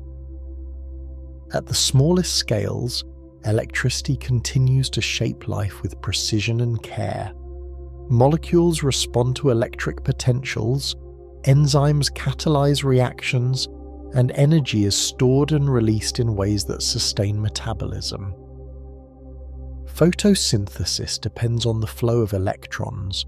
At the smallest scales, electricity continues to shape life with precision and care. Molecules respond to electric potentials, enzymes catalyze reactions, and energy is stored and released in ways that sustain metabolism. Photosynthesis depends on the flow of electrons,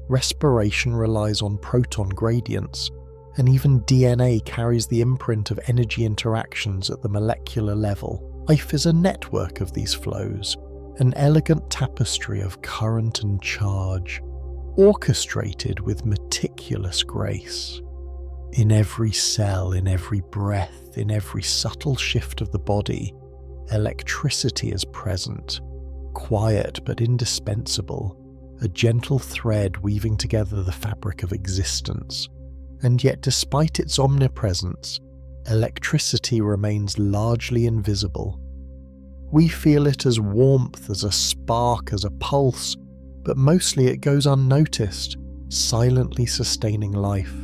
respiration relies on proton gradients, and even DNA carries the imprint of energy interactions at the molecular level. Life is a network of these flows, an elegant tapestry of current and charge, orchestrated with meticulous grace. In every cell, in every breath, in every subtle shift of the body, electricity is present, quiet but indispensable, a gentle thread weaving together the fabric of existence. And yet, despite its omnipresence, electricity remains largely invisible. We feel it as warmth, as a spark, as a pulse, but mostly it goes unnoticed, silently sustaining life.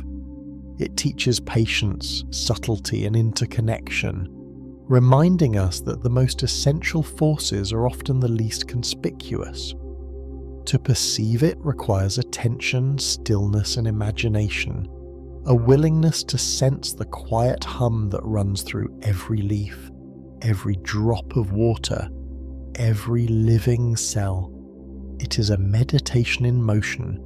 It teaches patience, subtlety, and interconnection, reminding us that the most essential forces are often the least conspicuous. To perceive it requires attention, stillness, and imagination, a willingness to sense the quiet hum that runs through every leaf, every drop of water, every living cell. It is a meditation in motion,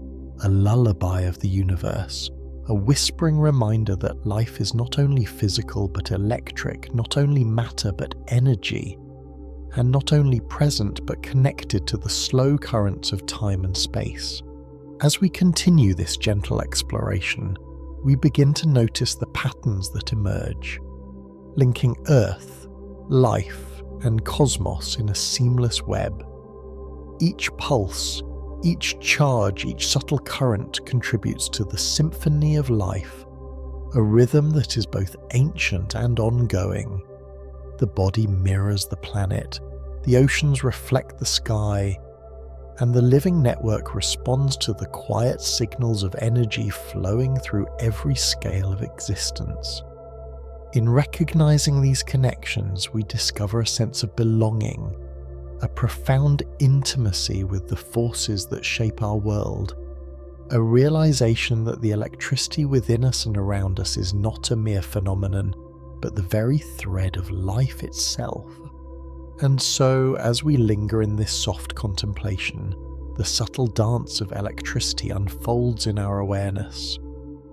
a lullaby of the universe, a whispering reminder that life is not only physical but electric, not only matter but energy, and not only present but connected to the slow currents of time and space. As we continue this gentle exploration, we begin to notice the patterns that emerge, linking Earth, life, and cosmos in a seamless web. Each pulse, each charge, each subtle current contributes to the symphony of life, a rhythm that is both ancient and ongoing. The body mirrors the planet, the oceans reflect the sky, and the living network responds to the quiet signals of energy flowing through every scale of existence. In recognizing these connections, we discover a sense of belonging, a profound intimacy with the forces that shape our world, a realization that the electricity within us and around us is not a mere phenomenon, but the very thread of life itself. And so, as we linger in this soft contemplation, the subtle dance of electricity unfolds in our awareness.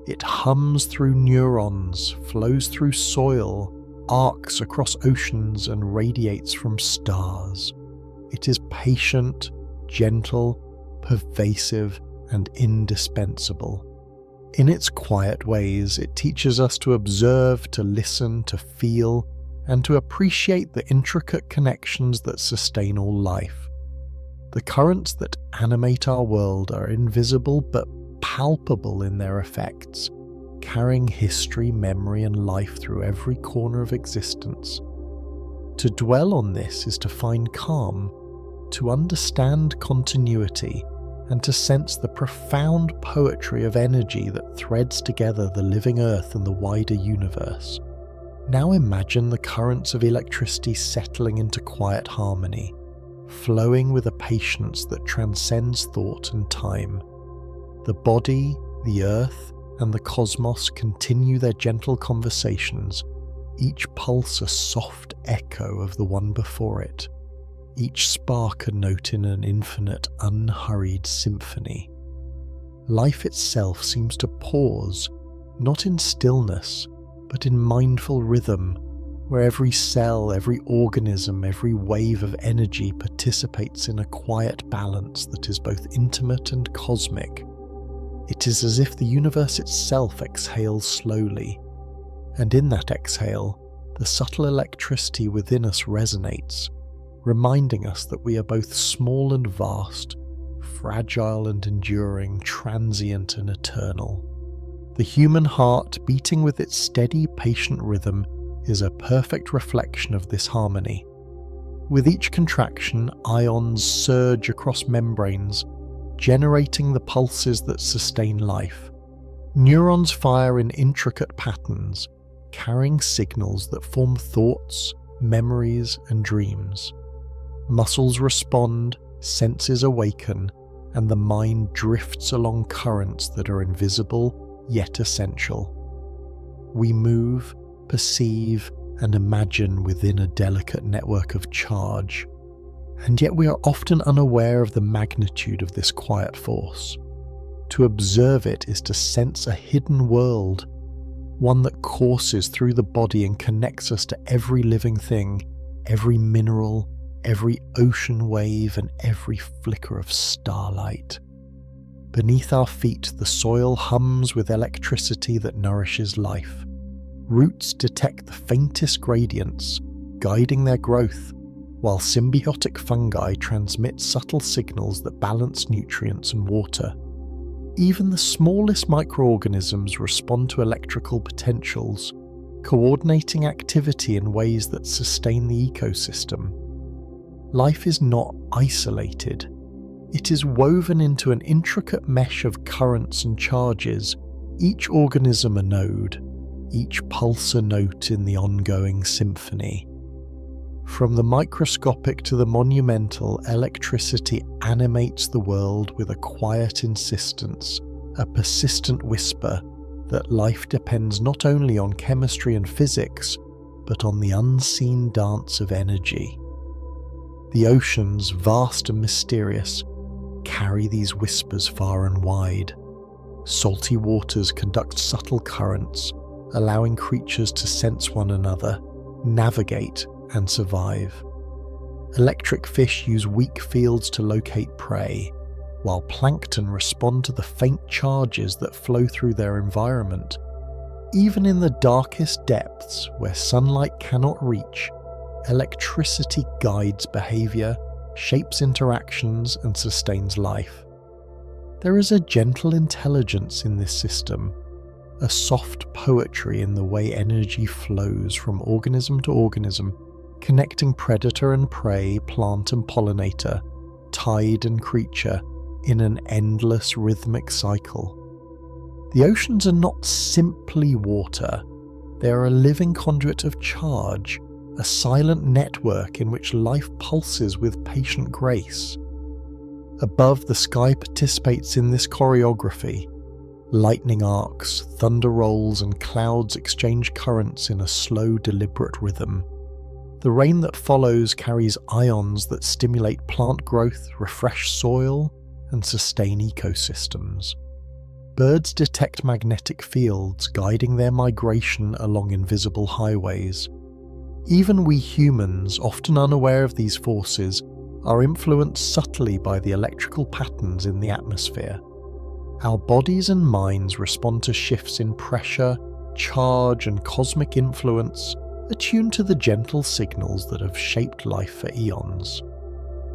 It hums through neurons, flows through soil, arcs across oceans, and radiates from stars. It is patient, gentle, pervasive, and indispensable. In its quiet ways, it teaches us to observe, to listen, to feel, and to appreciate the intricate connections that sustain all life. The currents that animate our world are invisible but palpable in their effects, carrying history, memory, and life through every corner of existence. To dwell on this is to find calm, to understand continuity, and to sense the profound poetry of energy that threads together the living earth and the wider universe. Now imagine the currents of electricity settling into quiet harmony, flowing with a patience that transcends thought and time. The body, the earth, and the cosmos continue their gentle conversations, each pulse a soft echo of the one before it, each spark a note in an infinite, unhurried symphony. Life itself seems to pause, not in stillness, but in mindful rhythm, where every cell, every organism, every wave of energy participates in a quiet balance that is both intimate and cosmic. It is as if the universe itself exhales slowly, and in that exhale, the subtle electricity within us resonates, reminding us that we are both small and vast, fragile and enduring, transient and eternal. The human heart, beating with its steady, patient rhythm, is a perfect reflection of this harmony. With each contraction, ions surge across membranes, generating the pulses that sustain life. Neurons fire in intricate patterns, carrying signals that form thoughts, memories, and dreams. Muscles respond, senses awaken, and the mind drifts along currents that are invisible yet essential. We move, perceive and imagine within a delicate network of charge, and yet we are often unaware of the magnitude of this quiet force. To observe it is to sense a hidden world, one that courses through the body and connects us to every living thing, every mineral, every ocean wave, and every flicker of starlight. Beneath our feet, the soil hums with electricity that nourishes life. Roots detect the faintest gradients, guiding their growth, while symbiotic fungi transmit subtle signals that balance nutrients and water. Even the smallest microorganisms respond to electrical potentials, coordinating activity in ways that sustain the ecosystem. Life is not isolated. It is woven into an intricate mesh of currents and charges, each organism a node, each pulse a note in the ongoing symphony. From the microscopic to the monumental, electricity animates the world with a quiet insistence, a persistent whisper that life depends not only on chemistry and physics, but on the unseen dance of energy. The oceans, vast and mysterious, carry these whispers far and wide. Salty waters conduct subtle currents, allowing creatures to sense one another, navigate, and survive. Electric fish use weak fields to locate prey, while plankton respond to the faint charges that flow through their environment. Even in the darkest depths, where sunlight cannot reach, electricity guides behavior, shapes interactions, and sustains life. There is a gentle intelligence in this system, a soft poetry in the way energy flows from organism to organism, connecting predator and prey, plant and pollinator, tide and creature, in an endless rhythmic cycle. The oceans are not simply water, they are a living conduit of charge, a silent network in which life pulses with patient grace. Above, the sky participates in this choreography. Lightning arcs, thunder rolls, and clouds exchange currents in a slow, deliberate rhythm. The rain that follows carries ions that stimulate plant growth, refresh soil, and sustain ecosystems. Birds detect magnetic fields, guiding their migration along invisible highways. Even we humans, often unaware of these forces, are influenced subtly by the electrical patterns in the atmosphere. Our bodies and minds respond to shifts in pressure, charge, and cosmic influence, attuned to the gentle signals that have shaped life for eons.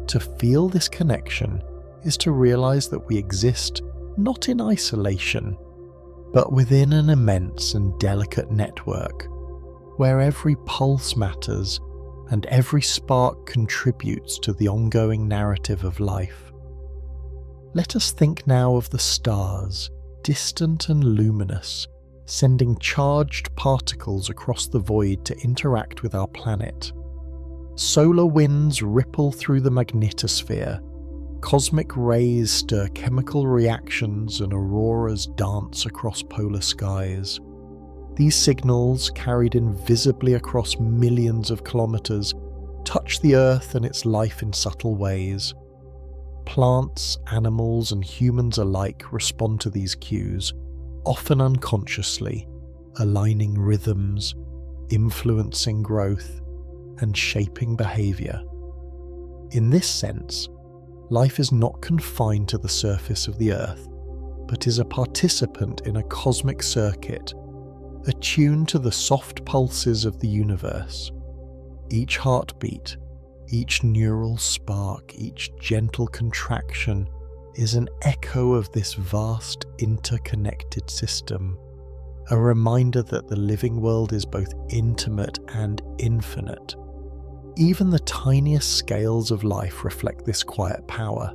To feel this connection is to realize that we exist not in isolation, but within an immense and delicate network, where every pulse matters and every spark contributes to the ongoing narrative of life. Let us think now of the stars, distant and luminous, sending charged particles across the void to interact with our planet. Solar winds ripple through the magnetosphere. Cosmic rays stir chemical reactions and auroras dance across polar skies. These signals, carried invisibly across millions of kilometers, touch the Earth and its life in subtle ways. Plants, animals, and humans alike respond to these cues, often unconsciously, aligning rhythms, influencing growth, and shaping behavior. In this sense, life is not confined to the surface of the Earth, but is a participant in a cosmic circuit, attuned to the soft pulses of the universe. Each heartbeat, each neural spark, each gentle contraction is an echo of this vast interconnected system, a reminder that the living world is both intimate and infinite. Even the tiniest scales of life reflect this quiet power.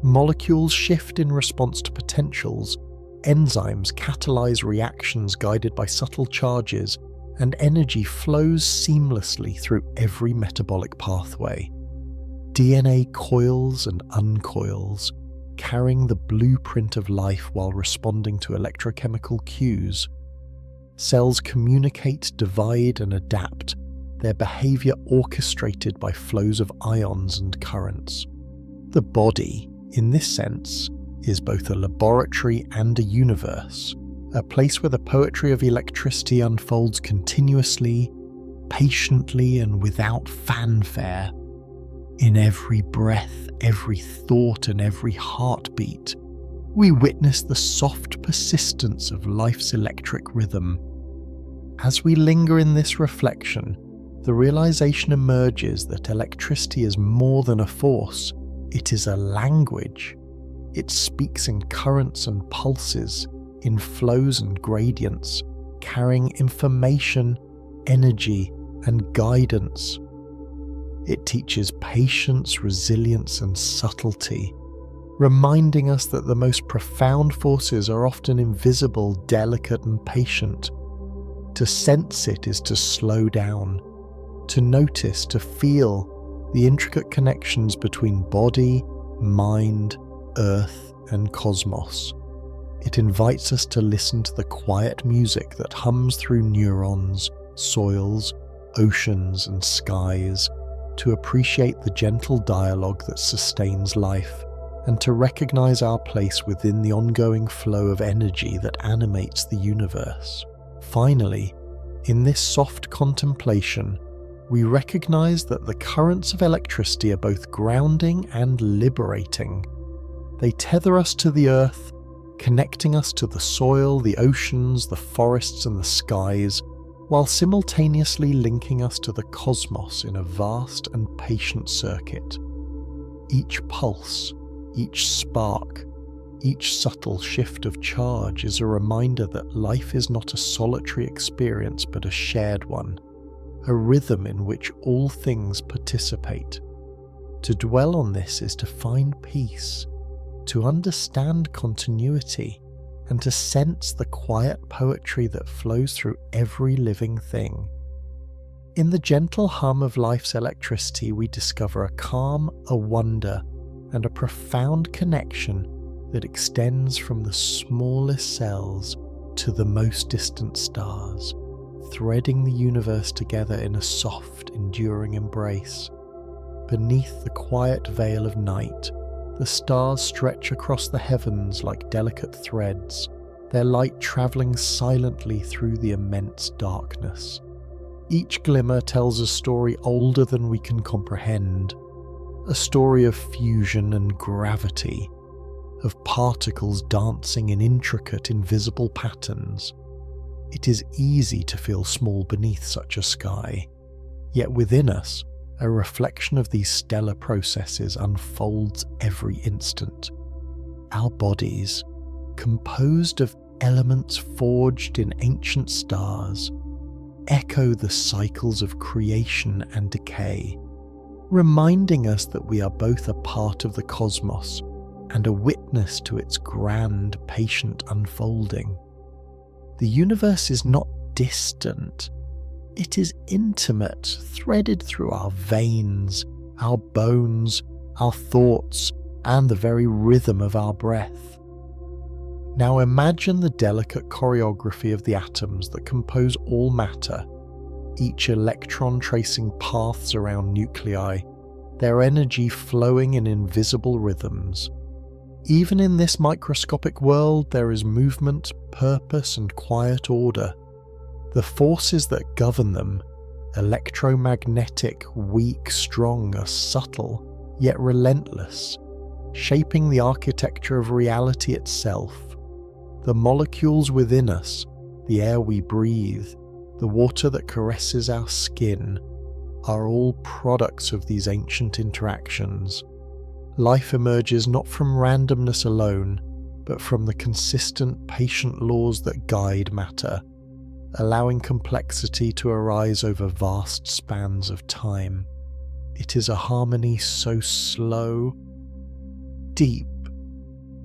Molecules shift in response to potentials, enzymes catalyze reactions guided by subtle charges, and energy flows seamlessly through every metabolic pathway. DNA coils and uncoils, carrying the blueprint of life while responding to electrochemical cues. Cells communicate, divide, and adapt, their behavior orchestrated by flows of ions and currents. The body, in this sense, is both a laboratory and a universe, a place where the poetry of electricity unfolds continuously, patiently, and without fanfare. In every breath, every thought, and every heartbeat, we witness the soft persistence of life's electric rhythm. As we linger in this reflection, the realization emerges that electricity is more than a force, it is a language. It speaks in currents and pulses, in flows and gradients, carrying information, energy, and guidance. It teaches patience, resilience, and subtlety, reminding us that the most profound forces are often invisible, delicate, and patient. To sense it is to slow down, to notice, to feel the intricate connections between body, mind, earth, and cosmos. It invites us to listen to the quiet music that hums through neurons, soils, oceans, and skies, to appreciate the gentle dialogue that sustains life, and to recognize our place within the ongoing flow of energy that animates the universe. Finally, in this soft contemplation, we recognize that the currents of electricity are both grounding and liberating. They tether us to the earth, connecting us to the soil, the oceans, the forests, and the skies, while simultaneously linking us to the cosmos in a vast and patient circuit. Each pulse, each spark, each subtle shift of charge is a reminder that life is not a solitary experience but a shared one, a rhythm in which all things participate. To dwell on this is to find peace, to understand continuity, and to sense the quiet poetry that flows through every living thing. In the gentle hum of life's electricity, we discover a calm, a wonder, and a profound connection that extends from the smallest cells to the most distant stars, threading the universe together in a soft, enduring embrace. Beneath the quiet veil of night, the stars stretch across the heavens like delicate threads, their light travelling silently through the immense darkness. Each glimmer tells a story older than we can comprehend, a story of fusion and gravity, of particles dancing in intricate, invisible patterns. It is easy to feel small beneath such a sky, yet within us, a reflection of these stellar processes unfolds every instant. Our bodies, composed of elements forged in ancient stars, echo the cycles of creation and decay, reminding us that we are both a part of the cosmos and a witness to its grand, patient unfolding. The universe is not distant. It is intimate, threaded through our veins, our bones, our thoughts, and the very rhythm of our breath. Now imagine the delicate choreography of the atoms that compose all matter, each electron tracing paths around nuclei, their energy flowing in invisible rhythms. Even in this microscopic world, there is movement, purpose, and quiet order. The forces that govern them, electromagnetic, weak, strong, are subtle, yet relentless, shaping the architecture of reality itself. The molecules within us, the air we breathe, the water that caresses our skin, are all products of these ancient interactions. Life emerges not from randomness alone, but from the consistent, patient laws that guide matter, allowing complexity to arise over vast spans of time. It is a harmony so slow, deep,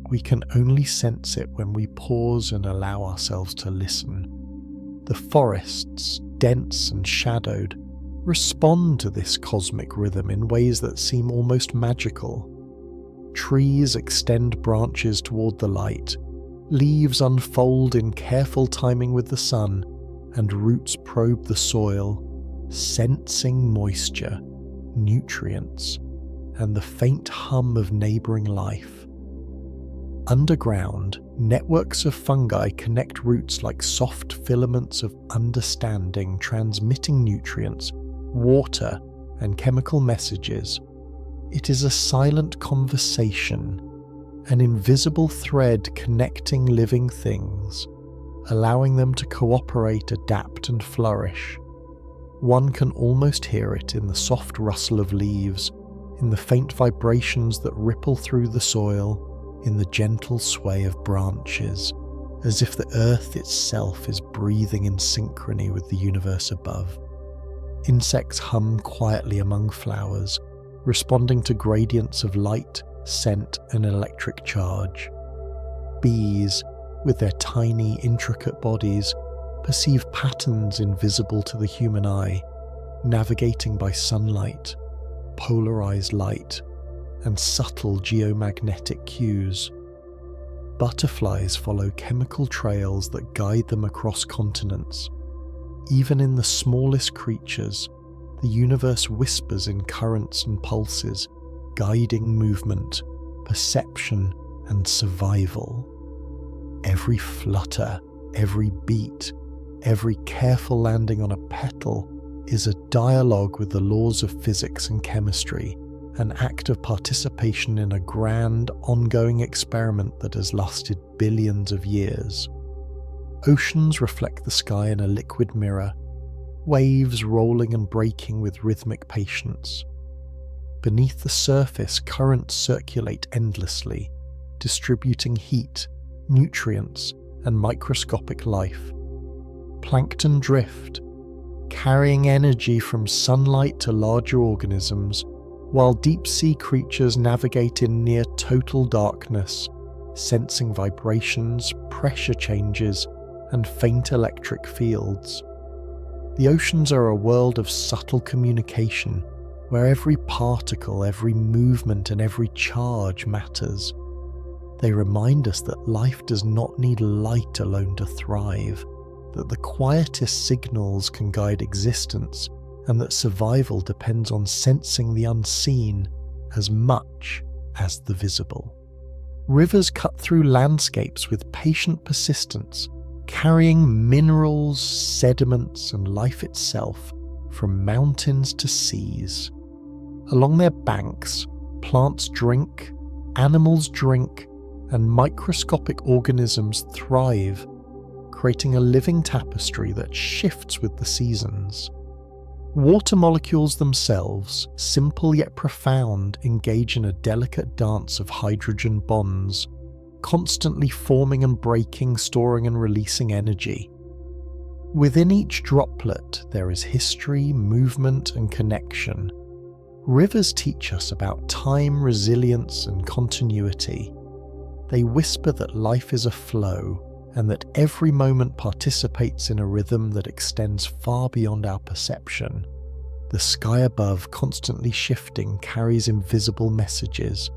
we can only sense it when we pause and allow ourselves to listen. The forests, dense and shadowed, respond to this cosmic rhythm in ways that seem almost magical. Trees extend branches toward the light, leaves unfold in careful timing with the sun, and roots probe the soil, sensing moisture, nutrients, and the faint hum of neighbouring life. Underground, networks of fungi connect roots like soft filaments of understanding, transmitting nutrients, water, and chemical messages. It is a silent conversation, an invisible thread connecting living things, allowing them to cooperate, adapt, and flourish. One can almost hear it in the soft rustle of leaves, in the faint vibrations that ripple through the soil, in the gentle sway of branches, as if the earth itself is breathing in synchrony with the universe above. Insects hum quietly among flowers, responding to gradients of light, scent, and electric charge. Bees, with their tiny, intricate bodies, perceive patterns invisible to the human eye, navigating by sunlight, polarized light, and subtle geomagnetic cues. Butterflies follow chemical trails that guide them across continents. Even in the smallest creatures, the universe whispers in currents and pulses, guiding movement, perception, and survival. Every flutter, every beat, every careful landing on a petal is a dialogue with the laws of physics and chemistry, an act of participation in a grand, ongoing experiment that has lasted billions of years. Oceans reflect the sky in a liquid mirror, waves rolling and breaking with rhythmic patience. Beneath the surface, currents circulate endlessly, distributing heat, nutrients, and microscopic life. Plankton drift, carrying energy from sunlight to larger organisms, while deep-sea creatures navigate in near total darkness, sensing vibrations, pressure changes, and faint electric fields. The oceans are a world of subtle communication, where every particle, every movement, and every charge matters. They remind us that life does not need light alone to thrive, that the quietest signals can guide existence, and that survival depends on sensing the unseen as much as the visible. Rivers cut through landscapes with patient persistence, carrying minerals, sediments, and life itself from mountains to seas. Along their banks, plants drink, animals drink, and microscopic organisms thrive, creating a living tapestry that shifts with the seasons. Water molecules themselves, simple yet profound, engage in a delicate dance of hydrogen bonds, constantly forming and breaking, storing and releasing energy. Within each droplet there is history, movement, and connection. Rivers teach us about time, resilience, and continuity. They whisper that life is a flow, and that every moment participates in a rhythm that extends far beyond our perception. The sky above, constantly shifting, carries invisible messages.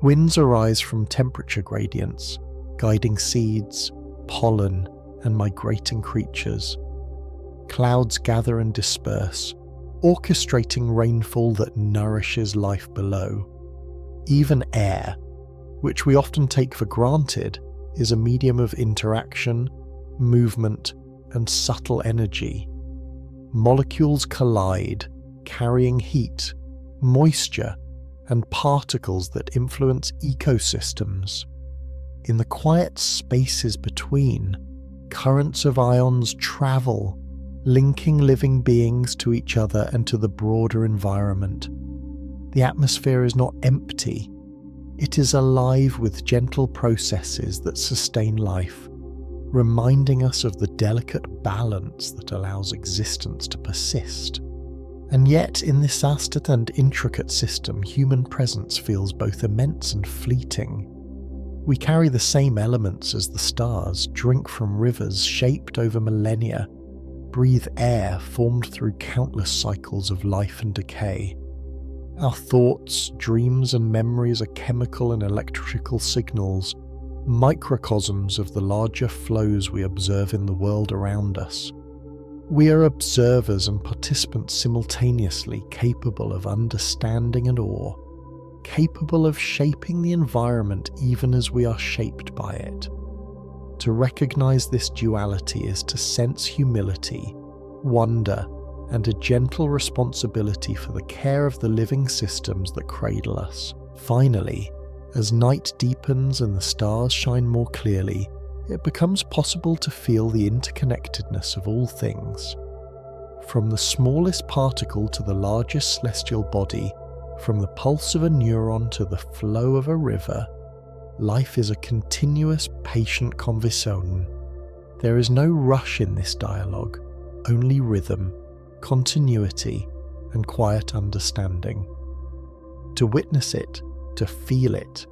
Winds arise from temperature gradients, guiding seeds, pollen, and migrating creatures. Clouds gather and disperse, orchestrating rainfall that nourishes life below. Even air, which we often take for granted, is a medium of interaction, movement, and subtle energy. Molecules collide, carrying heat, moisture, and particles that influence ecosystems. In the quiet spaces between, currents of ions travel, linking living beings to each other and to the broader environment. The atmosphere is not empty. It is alive with gentle processes that sustain life, reminding us of the delicate balance that allows existence to persist. And yet, in this vast and intricate system, human presence feels both immense and fleeting. We carry the same elements as the stars, drink from rivers shaped over millennia, breathe air formed through countless cycles of life and decay. Our thoughts, dreams, and memories are chemical and electrical signals, microcosms of the larger flows we observe in the world around us. We are observers and participants simultaneously, capable of understanding and awe, capable of shaping the environment even as we are shaped by it. To recognize this duality is to sense humility, wonder, and a gentle responsibility for the care of the living systems that cradle us. Finally, as night deepens and the stars shine more clearly, it becomes possible to feel the interconnectedness of all things. From the smallest particle to the largest celestial body, from the pulse of a neuron to the flow of a river, life is a continuous, patient conversation. There is no rush in this dialogue, only rhythm, continuity, and quiet understanding. To witness it, to feel it,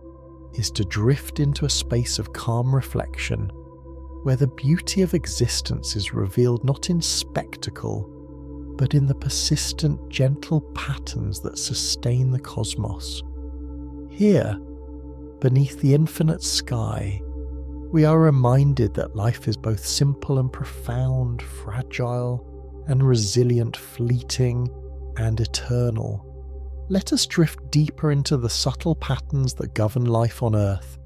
is to drift into a space of calm reflection, where the beauty of existence is revealed not in spectacle, but in the persistent, gentle patterns that sustain the cosmos. Here, beneath the infinite sky, we are reminded that life is both simple and profound, fragile and resilient, fleeting and eternal. Let us drift deeper into the subtle patterns that govern life on Earth,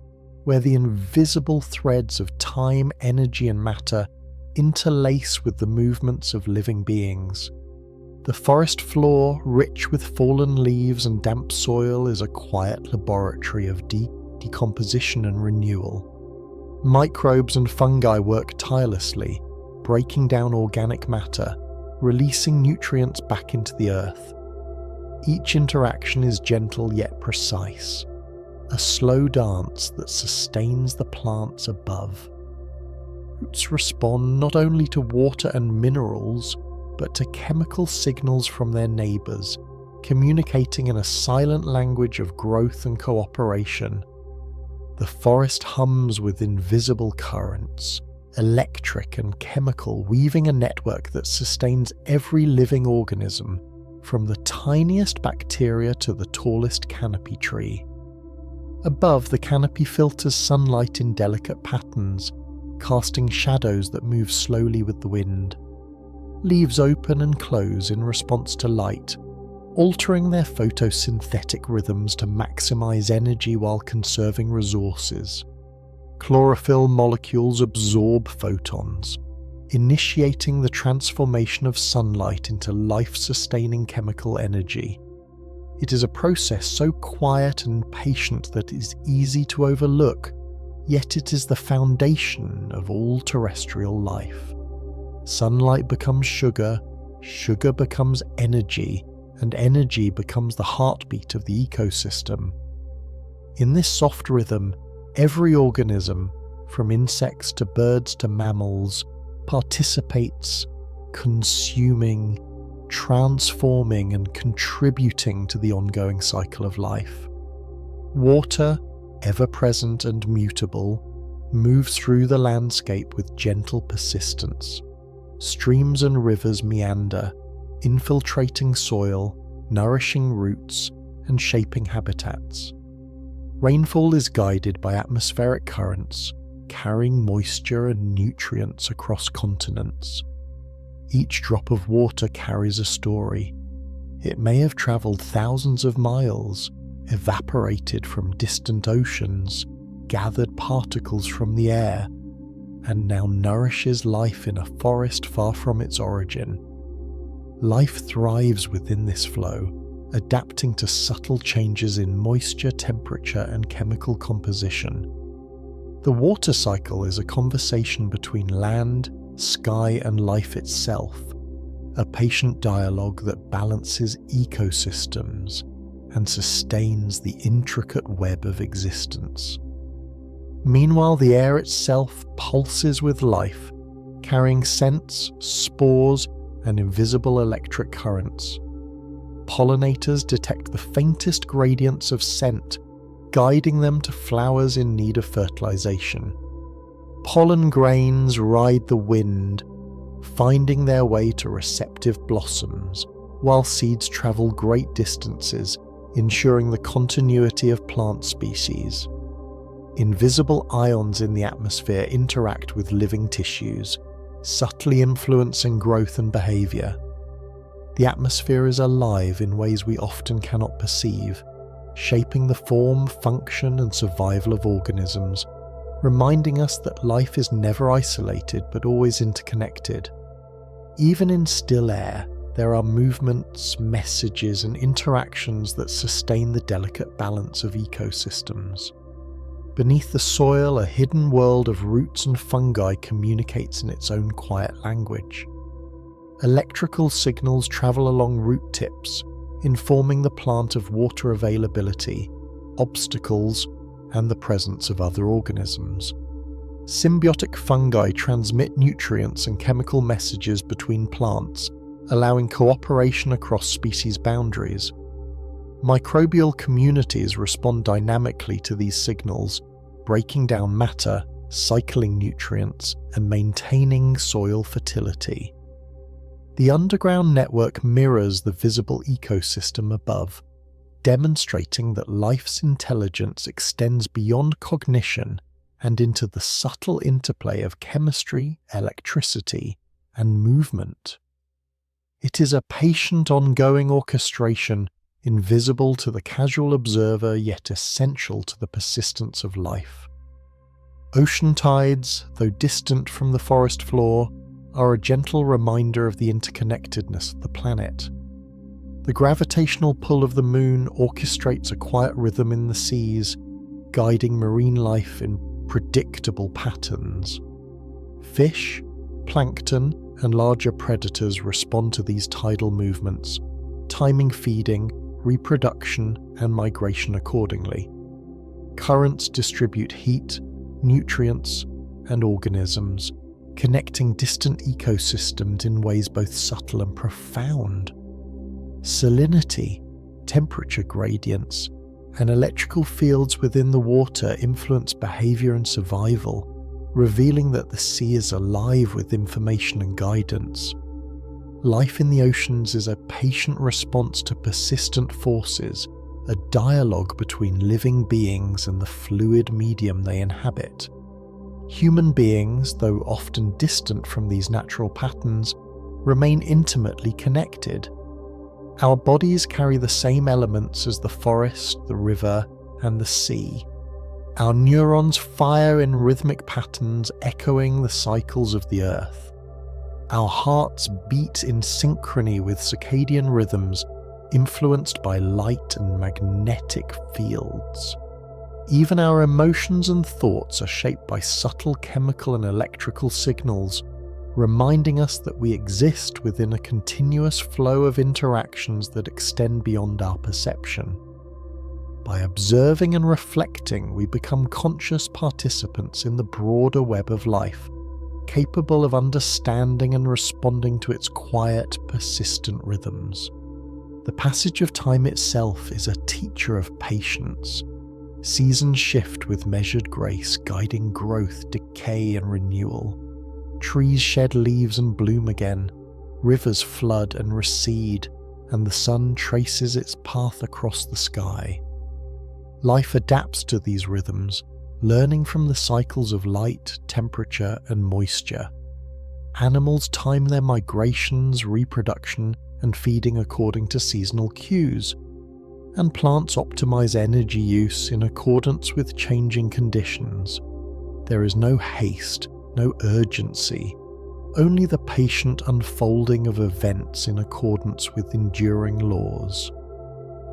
where the invisible threads of time, energy and matter interlace with the movements of living beings. The forest floor, rich with fallen leaves and damp soil, is a quiet laboratory of decomposition and renewal. Microbes and fungi work tirelessly, breaking down organic matter, releasing nutrients back into the earth. Each interaction is gentle yet precise, a slow dance that sustains the plants above. Roots respond not only to water and minerals, but to chemical signals from their neighbours, communicating in a silent language of growth and cooperation. The forest hums with invisible currents, electric and chemical, weaving a network that sustains every living organism, from the tiniest bacteria to the tallest canopy tree. Above, the canopy filters sunlight in delicate patterns, casting shadows that move slowly with the wind. Leaves open and close in response to light, altering their photosynthetic rhythms to maximize energy while conserving resources. Chlorophyll molecules absorb photons, initiating the transformation of sunlight into life-sustaining chemical energy. It is a process so quiet and patient that it is easy to overlook, yet it is the foundation of all terrestrial life. Sunlight becomes sugar, sugar becomes energy, and energy becomes the heartbeat of the ecosystem. In this soft rhythm, every organism, from insects to birds to mammals, participates, consuming, transforming and contributing to the ongoing cycle of life. Water, ever present and mutable, moves through the landscape with gentle persistence. Streams and rivers meander, infiltrating soil, nourishing roots, and shaping habitats. Rainfall is guided by atmospheric currents, carrying moisture and nutrients across continents. Each drop of water carries a story. It may have travelled thousands of miles, evaporated from distant oceans, gathered particles from the air, and now nourishes life in a forest far from its origin. Life thrives within this flow, adapting to subtle changes in moisture, temperature, and chemical composition. The water cycle is a conversation between land, sky, and life itself, a patient dialogue that balances ecosystems and sustains the intricate web of existence. Meanwhile, the air itself pulses with life, carrying scents, spores, and invisible electric currents. Pollinators detect the faintest gradients of scent, guiding them to flowers in need of fertilization. Pollen grains ride the wind, finding their way to receptive blossoms, while seeds travel great distances, ensuring the continuity of plant species. Invisible ions in the atmosphere interact with living tissues, subtly influencing growth and behaviour. The atmosphere is alive in ways we often cannot perceive, shaping the form, function and survival of organisms, reminding us that life is never isolated but always interconnected. Even in still air, there are movements, messages and interactions that sustain the delicate balance of ecosystems. Beneath the soil, a hidden world of roots and fungi communicates in its own quiet language. Electrical signals travel along root tips, informing the plant of water availability, obstacles, and the presence of other organisms. Symbiotic fungi transmit nutrients and chemical messages between plants, allowing cooperation across species boundaries. Microbial communities respond dynamically to these signals, breaking down matter, cycling nutrients, and maintaining soil fertility. The underground network mirrors the visible ecosystem above, demonstrating that life's intelligence extends beyond cognition and into the subtle interplay of chemistry, electricity, and movement. It is a patient, ongoing orchestration, invisible to the casual observer yet essential to the persistence of life. Ocean tides, though distant from the forest floor, are a gentle reminder of the interconnectedness of the planet. The gravitational pull of the moon orchestrates a quiet rhythm in the seas, guiding marine life in predictable patterns. Fish, plankton, and larger predators respond to these tidal movements, timing feeding, reproduction, and migration accordingly. Currents distribute heat, nutrients, and organisms, connecting distant ecosystems in ways both subtle and profound. Salinity, temperature gradients, and electrical fields within the water influence behaviour and survival, revealing that the sea is alive with information and guidance. Life in the oceans is a patient response to persistent forces, a dialogue between living beings and the fluid medium they inhabit. Human beings, though often distant from these natural patterns, remain intimately connected. Our bodies carry the same elements as the forest, the river, and the sea. Our neurons fire in rhythmic patterns echoing the cycles of the earth. Our hearts beat in synchrony with circadian rhythms influenced by light and magnetic fields. Even our emotions and thoughts are shaped by subtle chemical and electrical signals, reminding us that we exist within a continuous flow of interactions that extend beyond our perception. By observing and reflecting, we become conscious participants in the broader web of life, capable of understanding and responding to its quiet, persistent rhythms. The passage of time itself is a teacher of patience. Seasons shift with measured grace, guiding growth, decay, and renewal. Trees shed leaves and bloom again, rivers flood and recede, and the sun traces its path across the sky. Life adapts to these rhythms, learning from the cycles of light, temperature, and moisture. Animals time their migrations, reproduction, and feeding according to seasonal cues, and plants optimize energy use in accordance with changing conditions. There is no haste, no urgency, only the patient unfolding of events in accordance with enduring laws.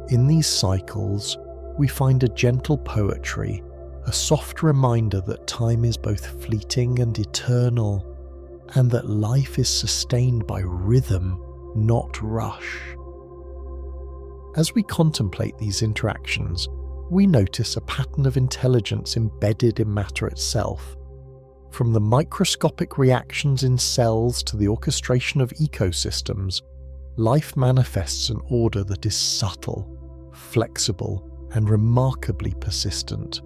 In these cycles, we find a gentle poetry, a soft reminder that time is both fleeting and eternal, and that life is sustained by rhythm, not rush. As we contemplate these interactions, we notice a pattern of intelligence embedded in matter itself. From the microscopic reactions in cells to the orchestration of ecosystems, life manifests an order that is subtle, flexible, and remarkably persistent.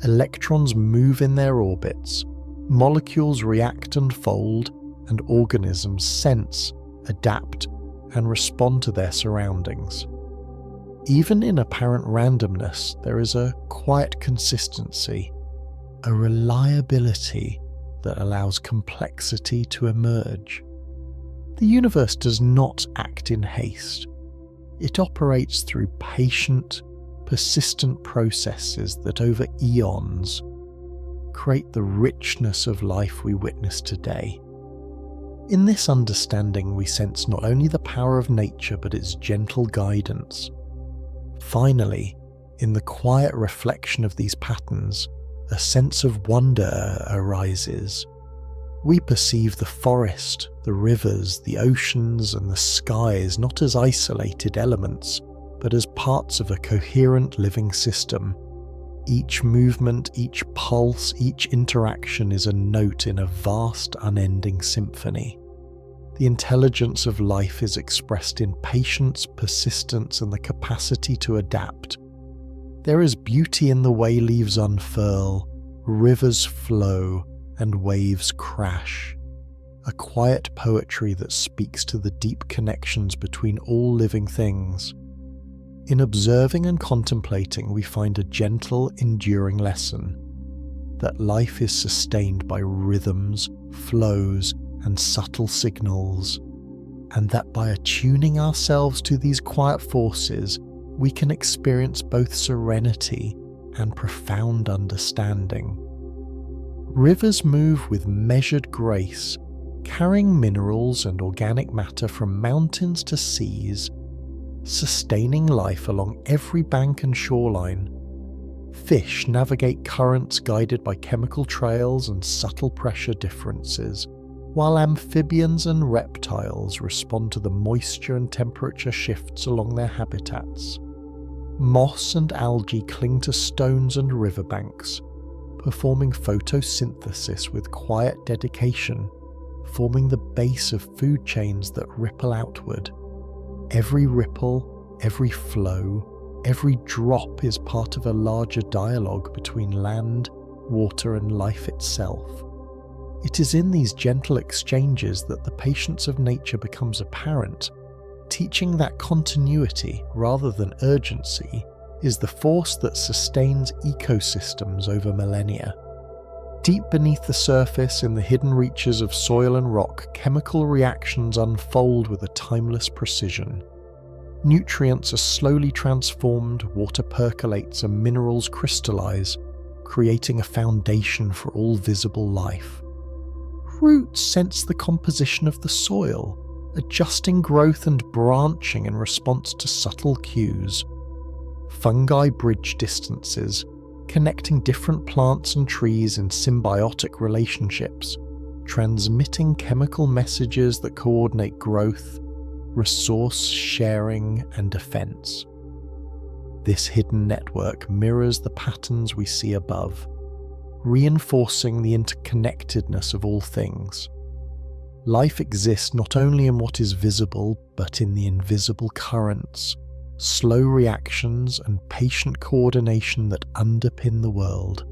Electrons move in their orbits, molecules react and fold, and organisms sense, adapt, and respond to their surroundings. Even in apparent randomness, there is a quiet consistency, a reliability that allows complexity to emerge. The universe does not act in haste. It operates through patient, persistent processes that over eons create the richness of life we witness today. In this understanding, we sense not only the power of nature but its gentle guidance. Finally, in the quiet reflection of these patterns, a sense of wonder arises. We perceive the forest, the rivers, the oceans, and the skies not as isolated elements, but as parts of a coherent living system. Each movement, each pulse, each interaction is a note in a vast, unending symphony. The intelligence of life is expressed in patience, persistence, and the capacity to adapt. There is beauty in the way leaves unfurl, rivers flow, and waves crash. A quiet poetry that speaks to the deep connections between all living things. In observing and contemplating, we find a gentle, enduring lesson that life is sustained by rhythms, flows, and subtle signals, and that by attuning ourselves to these quiet forces, we can experience both serenity and profound understanding. Rivers move with measured grace, carrying minerals and organic matter from mountains to seas, sustaining life along every bank and shoreline. Fish navigate currents guided by chemical trails and subtle pressure differences, while amphibians and reptiles respond to the moisture and temperature shifts along their habitats. Moss and algae cling to stones and riverbanks, performing photosynthesis with quiet dedication, forming the base of food chains that ripple outward. Every ripple, every flow, every drop is part of a larger dialogue between land, water, and life itself. It is in these gentle exchanges that the patience of nature becomes apparent, teaching that continuity, rather than urgency, is the force that sustains ecosystems over millennia. Deep beneath the surface, in the hidden reaches of soil and rock, chemical reactions unfold with a timeless precision. Nutrients are slowly transformed, water percolates, and minerals crystallize, creating a foundation for all visible life. Roots sense the composition of the soil, adjusting growth and branching in response to subtle cues. Fungi bridge distances, connecting different plants and trees in symbiotic relationships, transmitting chemical messages that coordinate growth, resource sharing, and defense. This hidden network mirrors the patterns we see above, reinforcing the interconnectedness of all things. Life exists not only in what is visible, but in the invisible currents, slow reactions, and patient coordination that underpin the world.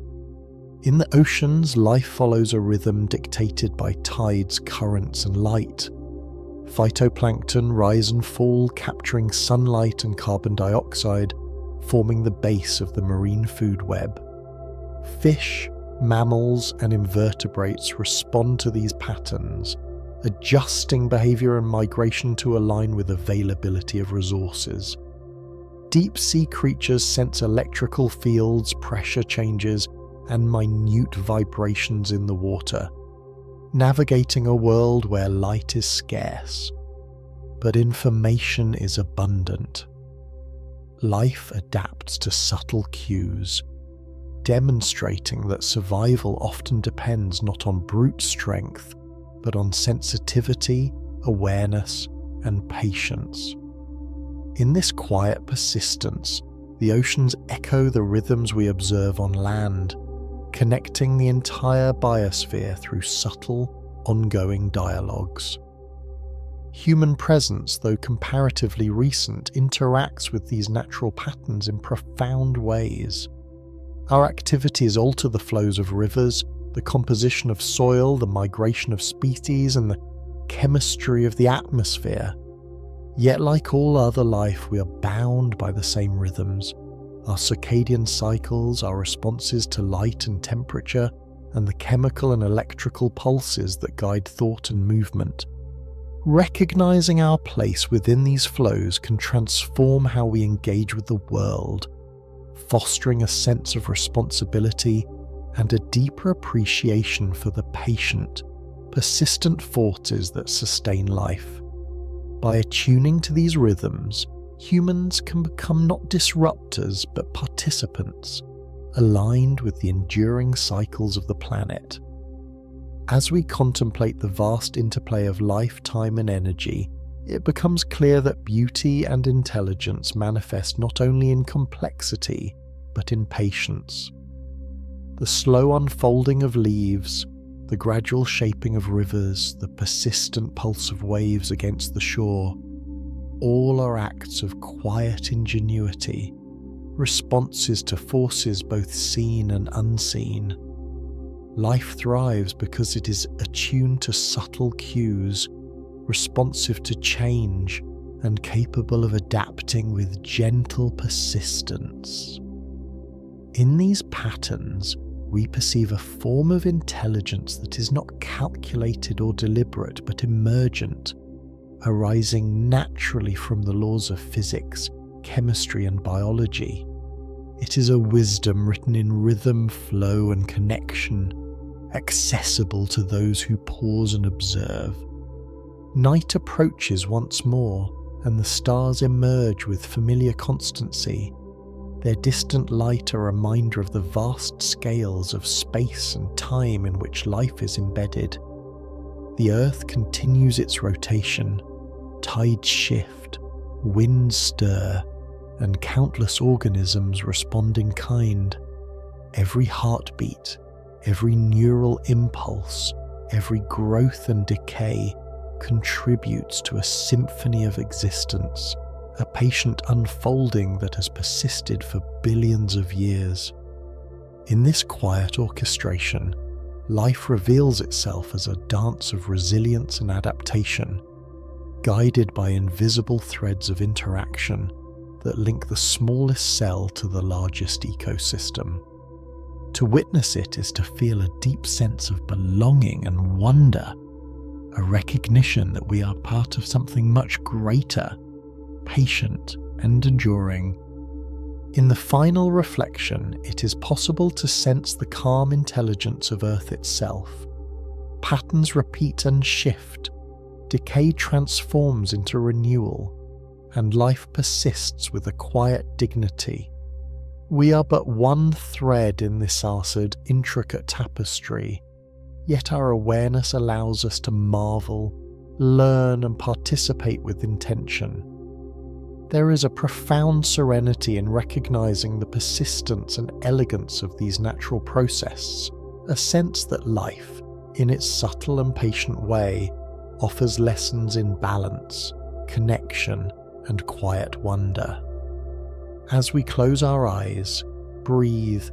In the oceans, life follows a rhythm dictated by tides, currents, and light. Phytoplankton rise and fall, capturing sunlight and carbon dioxide, forming the base of the marine food web. Fish, mammals, and invertebrates respond to these patterns, adjusting behavior and migration to align with availability of resources. Deep-sea creatures sense electrical fields, pressure changes, and minute vibrations in the water, navigating a world where light is scarce, but information is abundant. Life adapts to subtle cues, demonstrating that survival often depends not on brute strength, but on sensitivity, awareness, and patience. In this quiet persistence, the oceans echo the rhythms we observe on land, connecting the entire biosphere through subtle, ongoing dialogues. Human presence, though comparatively recent, interacts with these natural patterns in profound ways. Our activities alter the flows of rivers, the composition of soil, the migration of species, and the chemistry of the atmosphere. Yet, like all other life, we are bound by the same rhythms. Our circadian cycles, our responses to light and temperature, and the chemical and electrical pulses that guide thought and movement. Recognizing our place within these flows can transform how we engage with the world, fostering a sense of responsibility and a deeper appreciation for the patient, persistent forces that sustain life. By attuning to these rhythms, humans can become not disruptors but participants, aligned with the enduring cycles of the planet. As we contemplate the vast interplay of life, time, and energy, it becomes clear that beauty and intelligence manifest not only in complexity, but in patience. The slow unfolding of leaves, the gradual shaping of rivers, the persistent pulse of waves against the shore, all are acts of quiet ingenuity, responses to forces both seen and unseen. Life thrives because it is attuned to subtle cues, responsive to change, and capable of adapting with gentle persistence. In these patterns, we perceive a form of intelligence that is not calculated or deliberate but emergent, arising naturally from the laws of physics, chemistry, and biology. It is a wisdom written in rhythm, flow, and connection, accessible to those who pause and observe. Night approaches once more, and the stars emerge with familiar constancy. Their distant light a reminder of the vast scales of space and time in which life is embedded. The Earth continues its rotation, tides shift, winds stir, and countless organisms respond in kind. Every heartbeat, every neural impulse, every growth and decay contributes to a symphony of existence, a patient unfolding that has persisted for billions of years. In this quiet orchestration, life reveals itself as a dance of resilience and adaptation, guided by invisible threads of interaction that link the smallest cell to the largest ecosystem. To witness it is to feel a deep sense of belonging and wonder, a recognition that we are part of something much greater, patient and enduring. In the final reflection, it is possible to sense the calm intelligence of Earth itself. Patterns repeat and shift, decay transforms into renewal, and life persists with a quiet dignity. We are but one thread in this answered, intricate tapestry, yet our awareness allows us to marvel, learn, and participate with intention. There is a profound serenity in recognizing the persistence and elegance of these natural processes, a sense that life, in its subtle and patient way, offers lessons in balance, connection, and quiet wonder. As we close our eyes, breathe,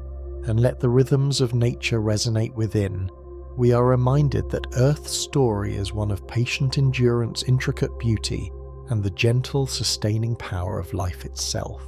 and let the rhythms of nature resonate within, we are reminded that Earth's story is one of patient endurance, intricate beauty, and the gentle, sustaining power of life itself.